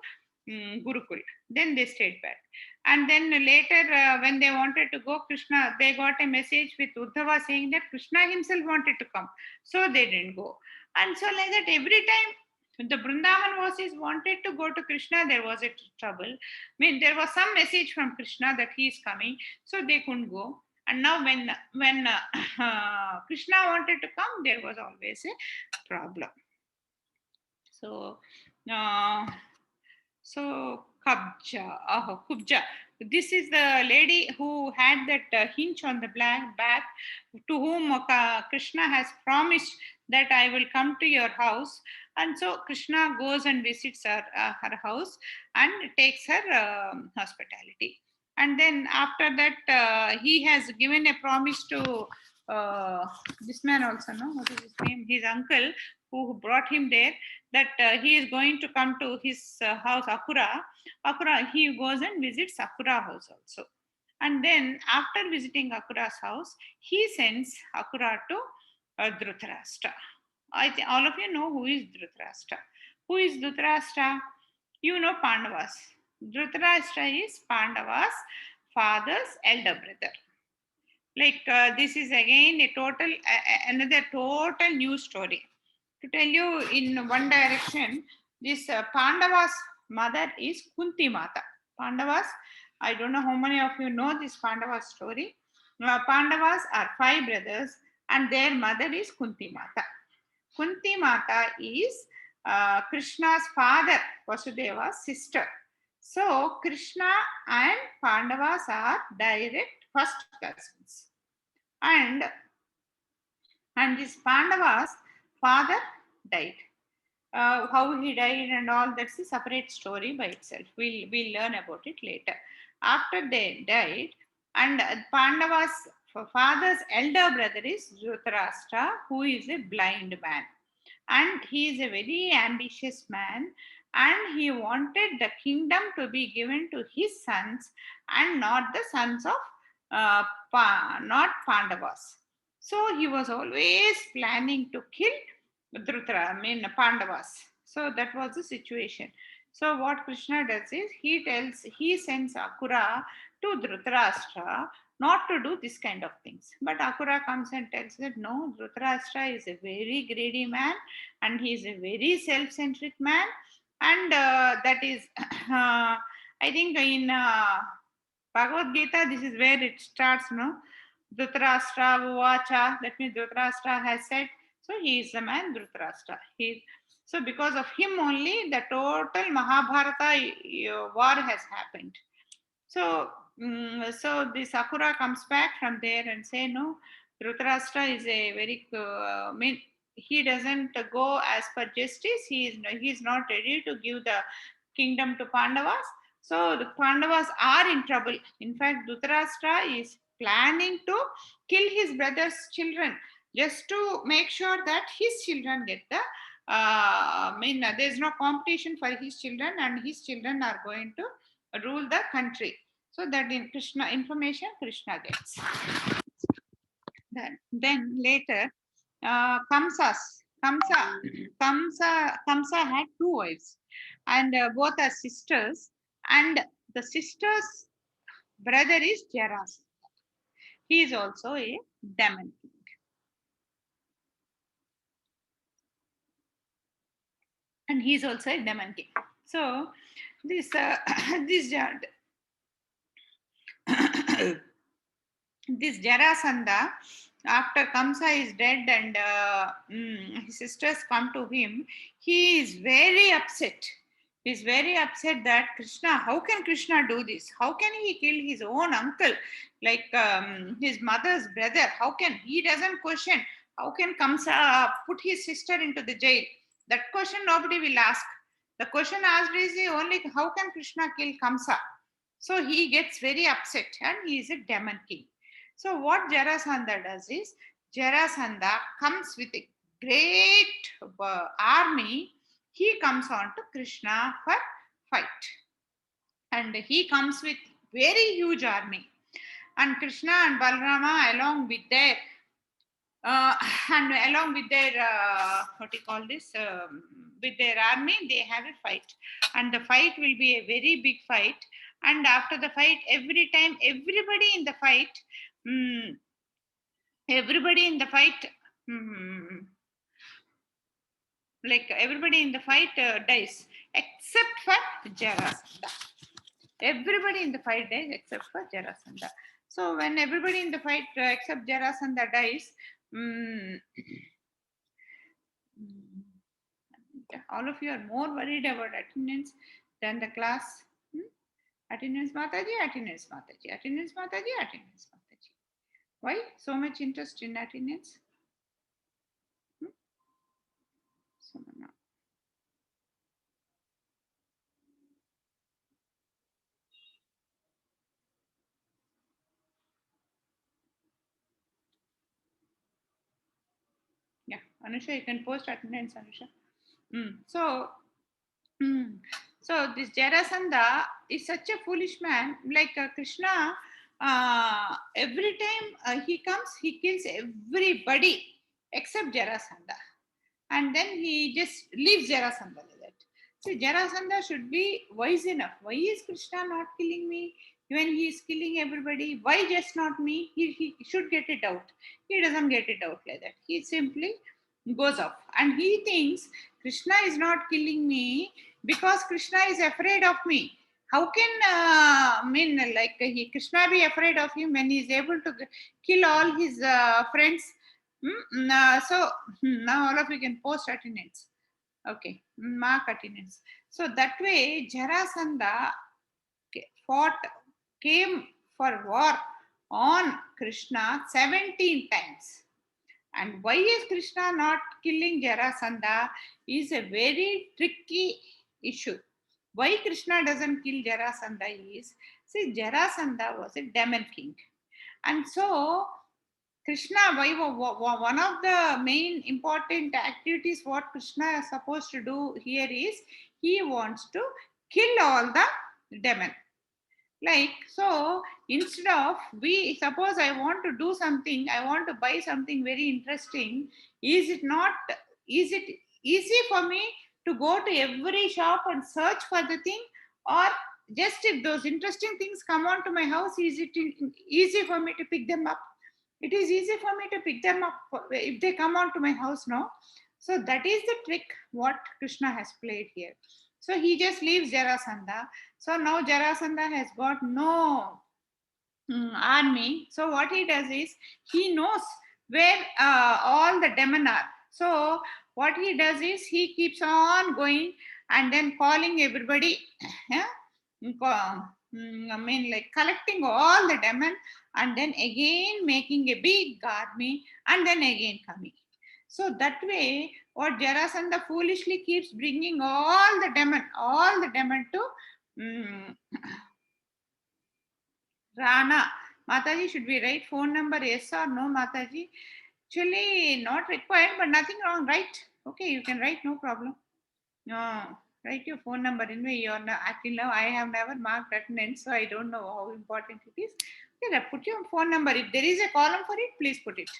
Gurukul. Then they stayed back. And then later, when they wanted to go, they got a message with Uddhava saying that Krishna himself wanted to come. So they didn't go. And so like that, every time the Vrindavan Vasis wanted to go to Krishna, there was a trouble. I mean, there was some message from Krishna that he is coming, so they couldn't go. And now when Krishna wanted to come, there was always a problem. So Kubja. This is the lady who had that hinge on the back, to whom Krishna has promised that I will come to your house. And so Krishna goes and visits her house and takes her hospitality. And then after that, he has given a promise to this man also, no? What is his name? His uncle, who brought him there, that he is going to come to his house, Akura. He goes and visits Akura house also. And then after visiting Akura's house, he sends Akura to Dhritarashtra. I think all of you know who is Dhritarashtra. Who is Dhritarashtra? You know Pandavas. Dhritarashtra is Pandavas' father's elder brother. This is again another total new story. To tell you in one direction, this Pandava's mother is Kunti Mata. Pandavas, I don't know how many of you know this Pandava story. Pandavas are 5 brothers, and their mother is Kunti Mata. Kunti Mata is Krishna's father, Vasudeva's sister. So Krishna and Pandavas are direct first cousins. And this Pandavas' father died. How he died and all, that's a separate story by itself. We'll learn about it later. After they died, and Pandava's father's elder brother is Dhritarashtra, who is a blind man, and he is a very ambitious man, and he wanted the kingdom to be given to his sons and not the sons of not Pandavas. So he was always planning to kill Pandavas. So that was the situation. So what Krishna does is he sends Akura to Dhritarashtra not to do this kind of things. But Akura comes and tells that no, Dhritarashtra is a very greedy man, and he is a very self-centric man, and that is, I think in Bhagavad Gita, this is where it starts, no? Dhritarashtra Uvacha, that means Dhritarashtra has said, so he is the man Dhritarashtra. So because of him only, the total Mahabharata war has happened. So, so the Sakura comes back from there and say, no, Dhritarashtra is a very, he doesn't go as per justice. He is not ready to give the kingdom to Pandavas. So the Pandavas are in trouble. In fact, Dhritarashtra is planning to kill his brother's children just to make sure that his children get the there's no competition for his children, and his children are going to rule the country. So that in Krishna information Krishna gets. Then later, Kamsa had 2 wives, and both are sisters. And the sister's brother is Jarasandha. He is also a demon king. And he is also a demon king. So this this Jarasandha, after Kamsa is dead and his sisters come to him, he is very upset. He is very upset that Krishna, how can Krishna do this? How can he kill his own uncle, like his mother's brother? How can he doesn't question? How can Kamsa put his sister into the jail? That question nobody will ask. The question asked is only how can Krishna kill Kamsa? So he gets very upset, and he is a demon king. So what Jarasandha does is, Jarasandha comes with a great army. He comes on to Krishna for fight. And he comes with very huge army. And Krishna and Balarama along with their what do you call this, with their army, they have a fight, and the fight will be a very big fight. And after the fight, everybody in the fight dies except for Jarasandha. Everybody in the fight dies except for Jarasandha. So when everybody in the fight except Jarasandha dies, all of you are more worried about attendance than the class. Attendance Mataji, attendance Mataji, attendance Mataji, attendance Mataji. Why so much interest in attendance? Yeah, Anusha, you can post attendance, Anusha. So this Jarasandha is such a foolish man. Like Krishna, every time he comes, he kills everybody except Jarasandha, and then he just leaves Jarasandha like that. So Jarasandha should be wise enough. Why is Krishna not killing me when he is killing everybody? Why just not me? He should get it out. He doesn't get it out like that. He simply goes off, and he thinks Krishna is not killing me because Krishna is afraid of me. How can Krishna be afraid of him when he is able to kill all his friends? Now all of you can post attendance. Okay, mark attendance. So that way, Jarasandha fought, came for war on Krishna 17 times. And why is Krishna not killing Jarasandha is a very tricky issue. Why Krishna doesn't kill Jarasandha is, see, Jarasandha was a demon king. And so Krishna, one of the main important activities what Krishna is supposed to do here is he wants to kill all the demon. Like, so instead of, we suppose I want to do something, I want to buy something very interesting, is it not, is it easy for me to go to every shop and search for the thing, or just if those interesting things come onto my house, is it easy for me to pick them up? It is easy for me to pick them up if they come onto my house, no? So that is the trick what Krishna has played here. So he just leaves Jarasandha. So now Jarasandha has got no army. So what he does is he knows where all the demon are. So what he does is he keeps on going and then calling everybody. Yeah? Like collecting all the demon and then again making a big army and then again coming. So that way, what Jarasandha foolishly keeps bringing all the demon to Rana. Mataji, should we write phone number? Yes or no, Mataji? Actually, not required, but nothing wrong, right? Okay, you can write, no problem. No, write your phone number. Anyway, you're not, until now, I have never marked attendance, so I don't know how important it is. Okay, put your phone number. If there is a column for it, please put it.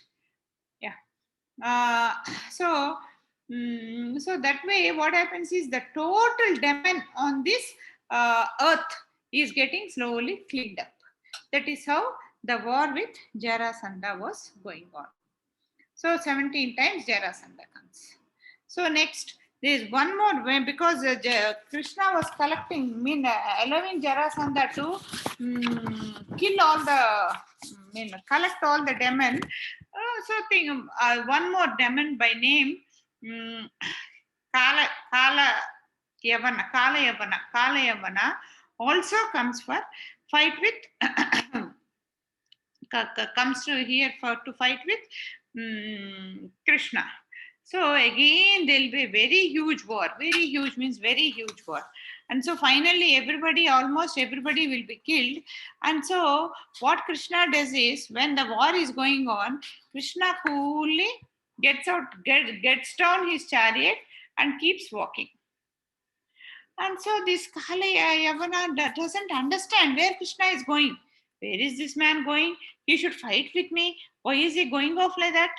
Yeah. Uh, so, so that way, what happens is the total demon on this earth is getting slowly cleaned up. That is how the war with Jarasandha was going on. So 17 times Jarasandha comes. So next, there is one more way, because Krishna was collecting, allowing Jarasandha to kill all the, collect all the demon. One more demon by name Kala Yavana also comes for fight with comes to here for to fight with Krishna. So again, there will be a very huge war. Very huge means very huge war. And so finally, almost everybody will be killed. And so what Krishna does is, when the war is going on, Krishna coolly gets down his chariot and keeps walking. And so this Kala Yavana doesn't understand where Krishna is going. Where is this man going? He should fight with me. Why is he going off like that?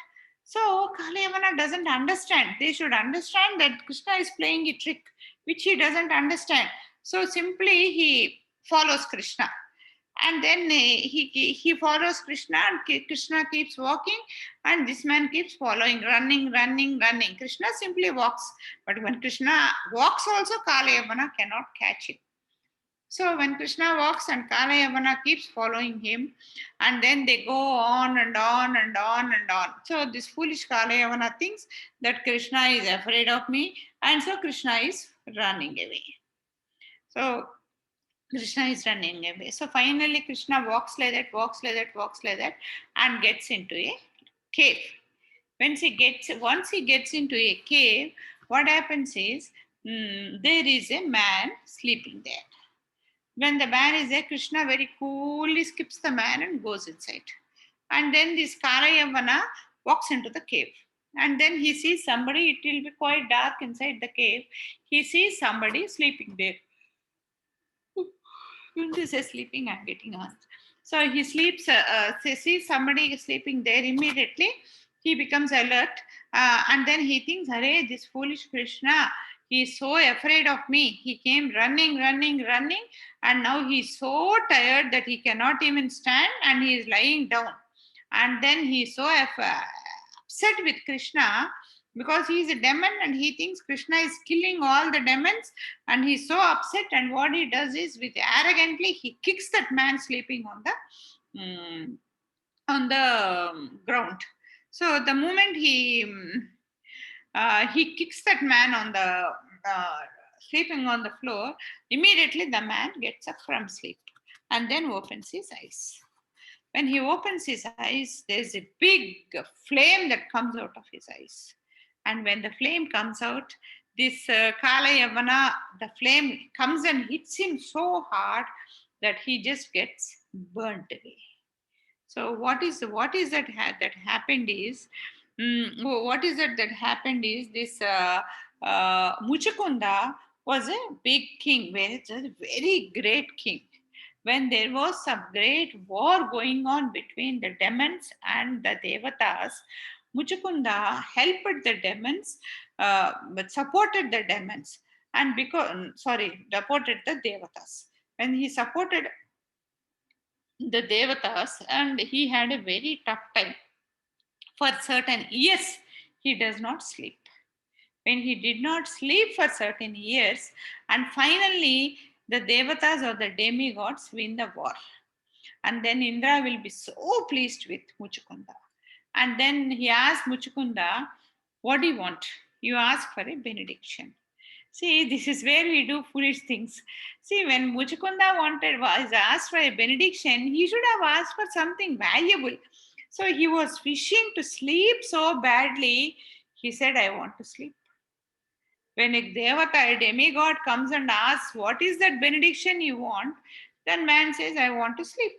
So Kala Yavana doesn't understand. They should understand that Krishna is playing a trick, which he doesn't understand. So simply he follows Krishna. And then he follows Krishna, and Krishna keeps walking, and this man keeps following, running. Krishna simply walks. But when Krishna walks also, Kala Yavana cannot catch him. So when Krishna walks and Kala Yavana keeps following him, and then they go on and on and on and on. So this foolish Kala Yavana thinks that Krishna is afraid of me, and so Krishna is running away. So Krishna is running away. So finally, Krishna walks like that, and gets into a cave. Once he gets into a cave, what happens is there is a man sleeping there. When the man is there, Krishna very coolly skips the man and goes inside. And then this Kala Yavana walks into the cave. And then he sees somebody, it will be quite dark inside the cave. He sees somebody sleeping there. This is sleeping, I'm getting on. So he sleeps, sees somebody sleeping there. Immediately he becomes alert, and then he thinks, "Arey, this foolish Krishna, he is so afraid of me. He came running, and now he's so tired that he cannot even stand, and he is lying down." And then he is so upset with Krishna because he is a demon and he thinks Krishna is killing all the demons, and he's so upset. And what he does is, with arrogantly, he kicks that man sleeping on the ground. So the moment he kicks that man on the sleeping on the floor, immediately the man gets up from sleep and then opens his eyes. When he opens his eyes, there's a big flame that comes out of his eyes. And when the flame comes out, this Kala Yavana, the flame comes and hits him so hard that he just gets burnt away. So what is that happened is, what is it that happened is, this Muchakunda was a big king, a very great king. When there was some great war going on between the demons and the devatas, Muchakunda helped the demons, but supported the demons, and supported the devatas. When he supported the devatas, and he had a very tough time. For certain years, he does not sleep. When he did not sleep for certain years, and finally the devatas or the demigods win the war. And then Indra will be so pleased with Muchukunda. And then he asked Muchukunda, what do you want? You ask for a benediction. See, this is where we do foolish things. See, when Muchukunda was asked for a benediction, he should have asked for something valuable. So he was wishing to sleep so badly. He said, I want to sleep. When a devata, a demigod, comes and asks, what is that benediction you want? Then man says, I want to sleep.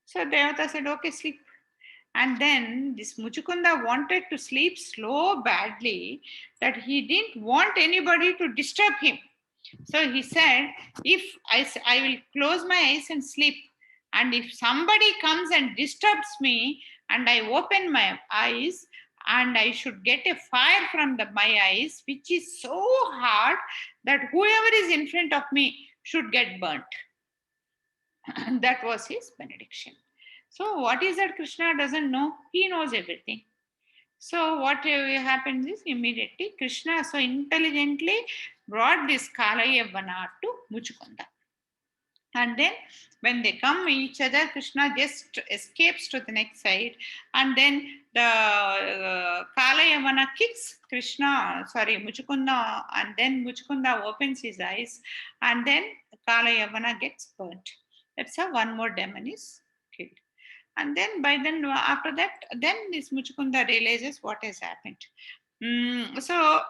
So devata said, okay, sleep. And then this Muchukunda wanted to sleep so badly that he didn't want anybody to disturb him. So he said, if I will close my eyes and sleep, and if somebody comes and disturbs me and I open my eyes, and I should get a fire from my eyes, which is so hard that whoever is in front of me should get burnt. And that was his benediction. So what is that Krishna doesn't know? He knows everything. So what happens is, immediately Krishna so intelligently brought this Kala Yavana to Muchukunda. And then when they come each other, Krishna just escapes to the next side. And then the Kala Yavana kicks Muchukunda, and then Muchukunda opens his eyes, and then Kala Yavana gets burnt. That's how one more demon is killed. And then after that, then this Muchukunda realizes what has happened. So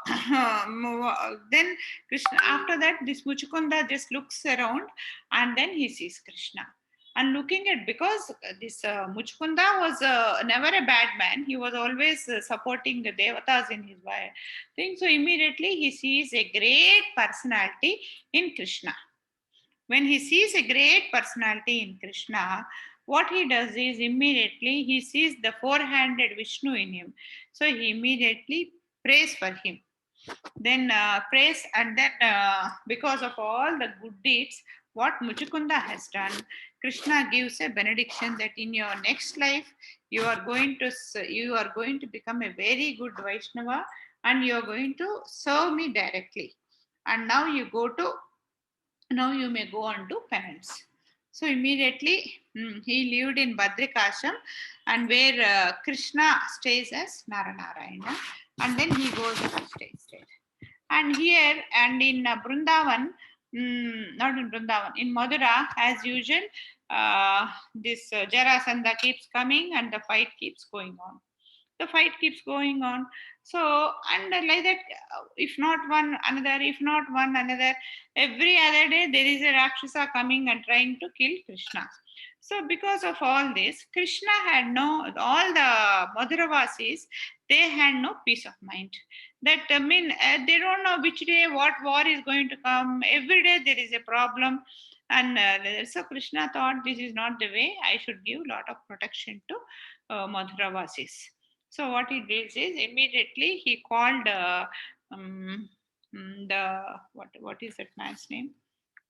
then Krishna, after that, this Muchukunda just looks around, and then he sees Krishna. And looking at, because this Muchukunda was never a bad man, he was always supporting the devatas in his thing. So immediately he sees a great personality in Krishna. When he sees a great personality in Krishna, what he does is, immediately he sees the four-handed Vishnu in him. So he immediately prays for him. Then prays, and then because of all the good deeds what Muchukunda has done, Krishna gives a benediction that in your next life you are going to become a very good Vaishnava, and you are going to serve me directly. And now you may go on to penance. So immediately he lived in Badrikasham, and where Krishna stays as Naranarayana, and then he goes and stays there. And here and in Brindavan, not in Brindavan, in Madra, as usual, this Jarasandha keeps coming and the fight keeps going on. The fight keeps going on. So, and like that, if not one another, every other day there is a Rakshasa coming and trying to kill Krishna. So, because of all this, Krishna had all the Madhuravasis, they had no peace of mind. That they don't know which day what war is going to come. Every day there is a problem. And so Krishna thought, this is not the way. I should give lot of protection to Madhuravasis. So what he did is, immediately he called what is that man's name?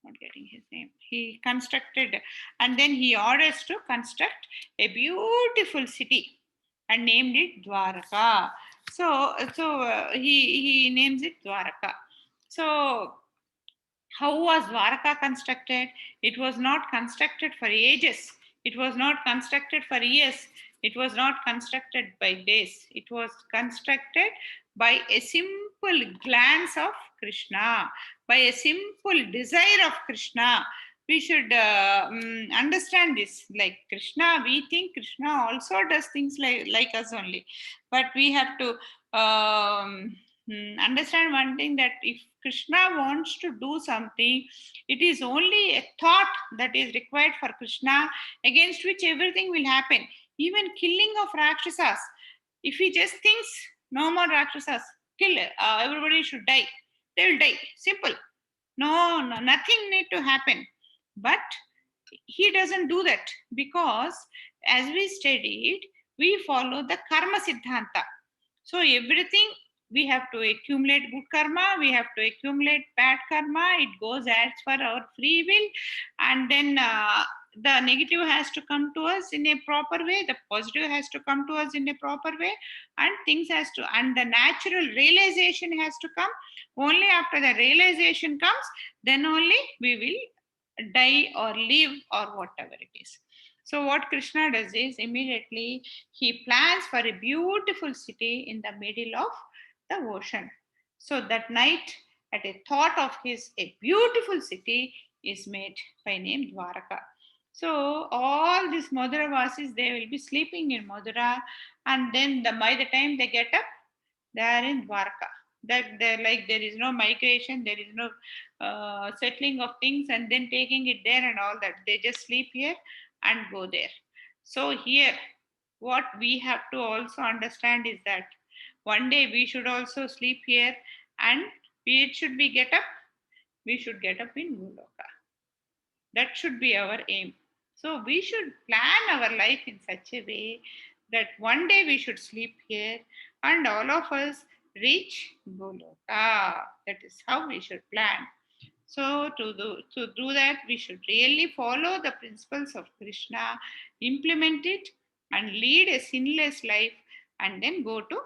Not getting his name. He constructed, and then he orders to construct a beautiful city and named it Dwarka. So he names it Dwaraka. So how was Dwaraka constructed? It was not constructed for ages. It was not constructed for years. It was not constructed by days. It was constructed by a simple glance of Krishna, by a simple desire of Krishna. We should understand this. Like Krishna, we think Krishna also does things like us only. But we have to understand one thing, that if Krishna wants to do something, it is only a thought that is required for Krishna, against which everything will happen. Even killing of Rakshasas, if he just thinks, no more Rakshasas, kill, everybody should die, they will die. Simple. No, nothing need to happen. But he doesn't do that, because as we studied, we follow the karma siddhanta. So everything, we have to accumulate good karma, we have to accumulate bad karma. It goes as per our free will, and then the negative has to come to us in a proper way, the positive has to come to us in a proper way, and things has to, and the natural realization has to come. Only after the realization comes, then only we will die or live or whatever it is. So what Krishna does is, immediately he plans for a beautiful city in the middle of the ocean. So that night, at a thought of his, a beautiful city is made by name Dwaraka. So all these Madura Vasis, they will be sleeping in Madura, and then by the time they get up, they are in Dwarka. That they're like, there is no migration, there is no settling of things and then taking it there and all that. They just sleep here and go there. So here, what we have to also understand is that one day we should also sleep here, and it should be get up. We should get up in Goloka. That should be our aim. So we should plan our life in such a way that one day we should sleep here and all of us reach Goloka. That is how we should plan. So to do that, we should really follow the principles of Krishna, implement it, and lead a sinless life, and then go to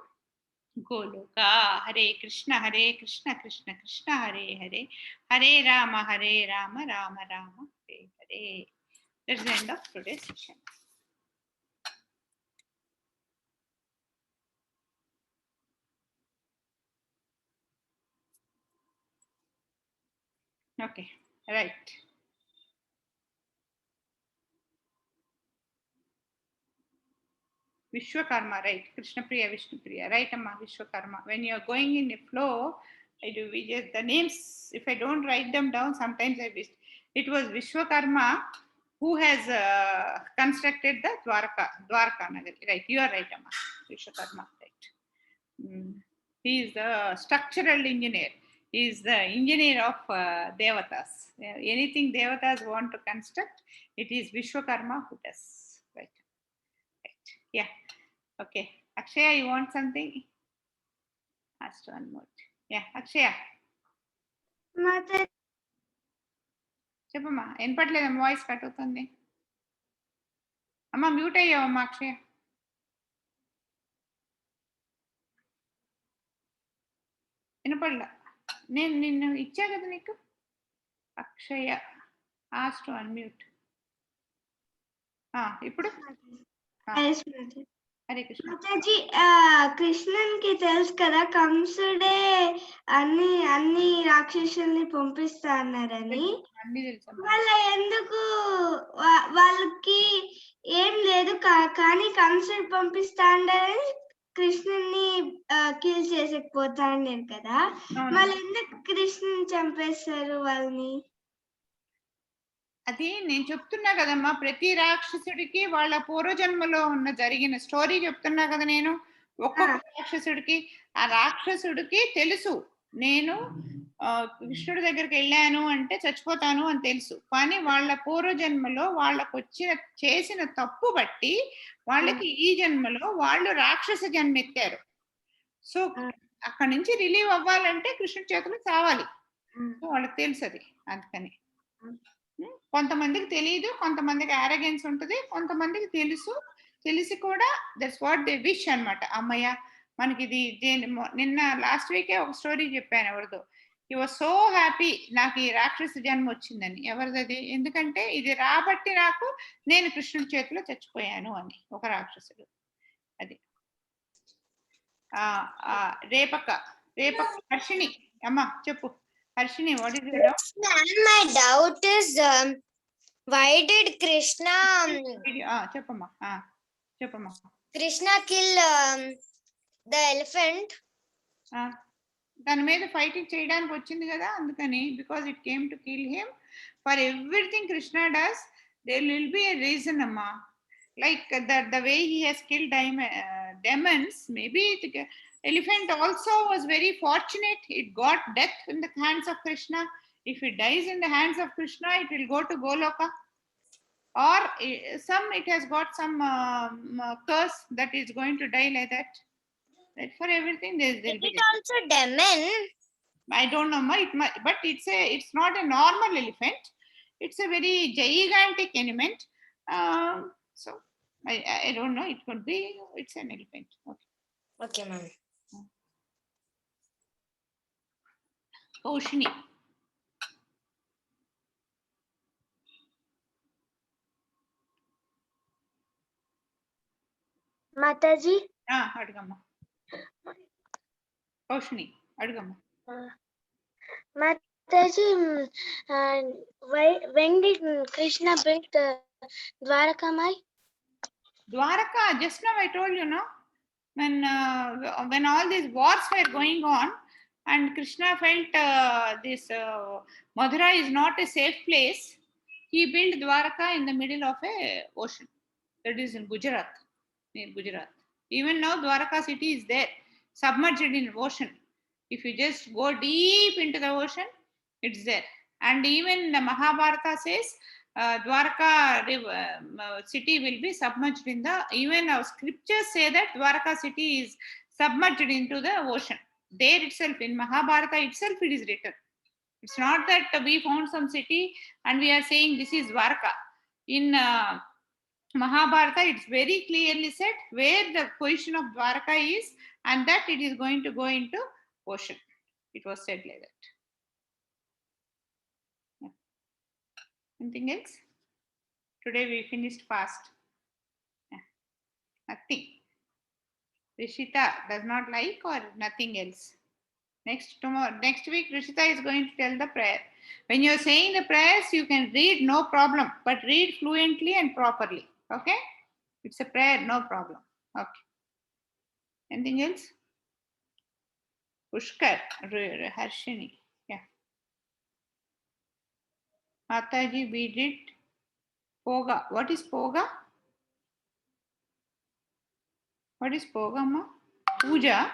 Goloka. Hare Krishna, Krishna Krishna, Hare Hare, Hare Rama, Rama Rama, Hare Hare. That's the end of today's session. Okay, right. Vishwakarma, right? Krishna Priya, Vishnu Priya, right, Amma? Vishwakarma. When you are going in a flow, we just the names. If I don't write them down, sometimes I wish it was Vishwakarma who has constructed the Dwarka Nagari. Right, you are right, Amma. Vishwakarma, right. He is the structural engineer. He is the engineer of Devatas. Anything Devatas want to construct, it is Vishwakarma who does. Right. Yeah. Okay. Akshaya, you want something? Ask one more. Yeah, Akshaya. చెప్పమ్మా వినపట్లేదమ్మా, voice cut అవుతుంది. అమ్మ mute అయ్యావమ్మా అక్షయ. వినపడలా. నేను నిన్ను ఇచ్చా కదా నీకు. అక్షయ ఆస్ట్ unmute. ఇప్పుడు హరే కృష్ణ. మాతాజీ, కృష్ణునికి తెలుసు కదా కంసుడే అన్ని రాక్షసుల్ని పంపిస్తా అన్నారని. అన్ని తెలుసు. వాళ్ళ ఎందుకు వాళ్ళకి ఏం లేదు కానీ కంసుడు పంపిస్తా అన్నారని కృష్ణుని కిల్ చేసేకపోతా అన్నారు కదా, వాళ్ళు ఎందుకు కృష్ణుని చంపేస్తారు వాళ్ళని? అది నేను చెప్తున్నా కదమ్మా, ప్రతి రాక్షసుడికి వాళ్ళ పూర్వజన్మలో ఉన్న జరిగిన స్టోరీ చెప్తున్నా కదా నేను. ఒక్కొక్క రాక్షసుడికి, ఆ రాక్షసుడికి తెలుసు నేను కృష్ణుడి దగ్గరికి వెళ్ళాను అంటే చచ్చిపోతాను అని తెలుసు. కానీ వాళ్ళ పూర్వజన్మలో వాళ్ళకు చేసిన తప్పు బట్టి వాళ్ళకి ఈ జన్మలో వాళ్ళు రాక్షస జన్మ ఎత్తారు. సో అక్కడి నుంచి రిలీవ్ అవ్వాలంటే కృష్ణుడి చేతులు చావాలి. సో వాళ్ళకి తెలుసు అది. అందుకని కొంతమందికి తెలియదు, కొంతమందికి ఆరోగెన్స్ ఉంటుంది, కొంతమందికి తెలుసు, తెలిసి కూడా దట్స్ వాట్ దే విష్ అనమాట. అమ్మయ్య మనకి ఇది నిన్న లాస్ట్ వీకే ఒక స్టోరీ చెప్పాను ఎవరిదో. హీ వాజ్ సో హ్యాపీ నాకు ఈ రాక్షస జన్మ వచ్చిందని. ఎవరిది? ఎందుకంటే ఇది రాబట్టి నాకు నేను కృష్ణుడి చేతిలో చచ్చిపోయాను అని ఒక రాక్షసుడు. అది రేపక్క హర్షిని అమ్మ చెప్పు. Harshini, what is your doubt? My doubt is why did Krishna చెప్పమ్మా kill the elephant? దాని మీద ఫైటింగ్ చేయడానికి వచ్చింది కదా, అందుకని. Because it came to kill him. For everything Krishna does there will be a reason అమ్మా. Like that, the way he has killed demons, maybe the elephant also was very fortunate. It got death in the hands of Krishna. If it dies in the hands of Krishna, it will go to Goloka. Or it has got some curse that is going to die like that. Right? For everything, there will be. It also demon. I don't know, but it's not a normal elephant. It's a very gigantic element. So I don't know. It could be. It's an elephant. Okay, ma'am. Oshini. Mataji. Adugama. Oshini, adugama. Mataji, when did Krishna build Dwaraka Mai? Dwaraka, just now I told you, no? When all these wars were going on, and Krishna felt this Madra is not a safe place, he built Dwaraka in the middle of a ocean. That is in Gujarat, near Gujarat. Even now, Dwaraka city is there, submerged in ocean. If you just go deep into the ocean, it's there. And even the Mahabharata says Dwaraka city will be submerged in the. Even our scriptures say that Dwaraka city is submerged into the ocean. There itself, in Mahabharata itself, it is written. It's not that we found some city and we are saying this is Dwaraka. In Mahabharata, it's very clearly said where the position of Dwaraka is, and that it is going to go into ocean. It was said like that. Anything else? Today we finished fast. Nothing. Rishita does not like, or nothing else? Next week, Rishita is going to tell the prayer. When you are saying the prayers, you can read, no problem, but read fluently and properly. Okay? It's a prayer, no problem. Okay. Anything else? Pushkar, Harshini. Yeah. Mataji, we did Poga. What is Poga? What is Poga, ma? Puja?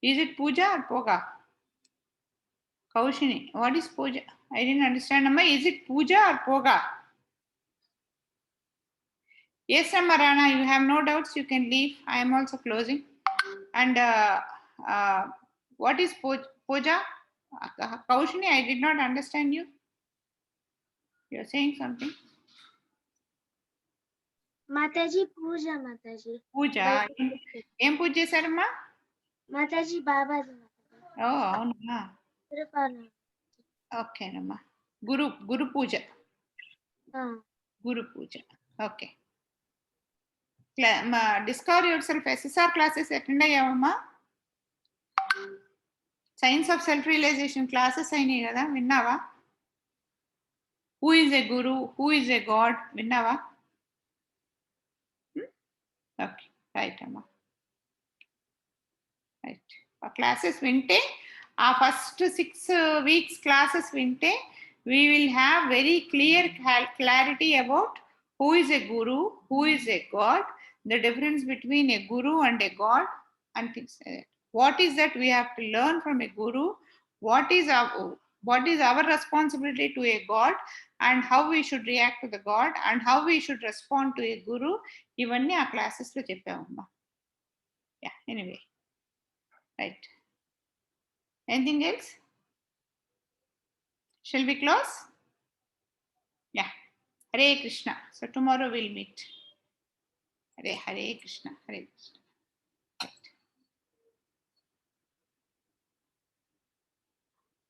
Is it Puja or Poga? Kaushini, what is Puja? I didn't understand, amma. Is it Puja or Poga? Yes, Amma Rana, you have no doubts, you can leave. I am also closing. And what is Puja? Kaushini, I did not understand you. You are saying something. Mataji, Puja, Mataji. Puja. Em puja chesarama? Mataji, Babaji. Oh, avuna. Okay, Nama. Guru Puja. Guru Puja. Okay. Discover yourself SSR classes attend ayyavamma. Science of self-realization classes అయినాయి కదా, విన్నావా? Who is a guru? Who is a god? విన్నావా? Okay, right అమ్మా. Right. ఆ classes వింటే, ఆ first 6 weeks classes వింటే, we will have very clear clarity about who is a guru, who is a god, the difference between a guru and a god, and things like that. What is that we have to learn from a guru? What is our responsibility to a god, and how we should react to the god, and how we should respond to a guru? ఇవన్నీ ఆ classes లో చెప్పామమ్మా. Yeah, anyway. Right. Anything else? Shall we close? Yeah. Hare Krishna. So tomorrow we'll meet. Hare Krishna. Hare Krishna.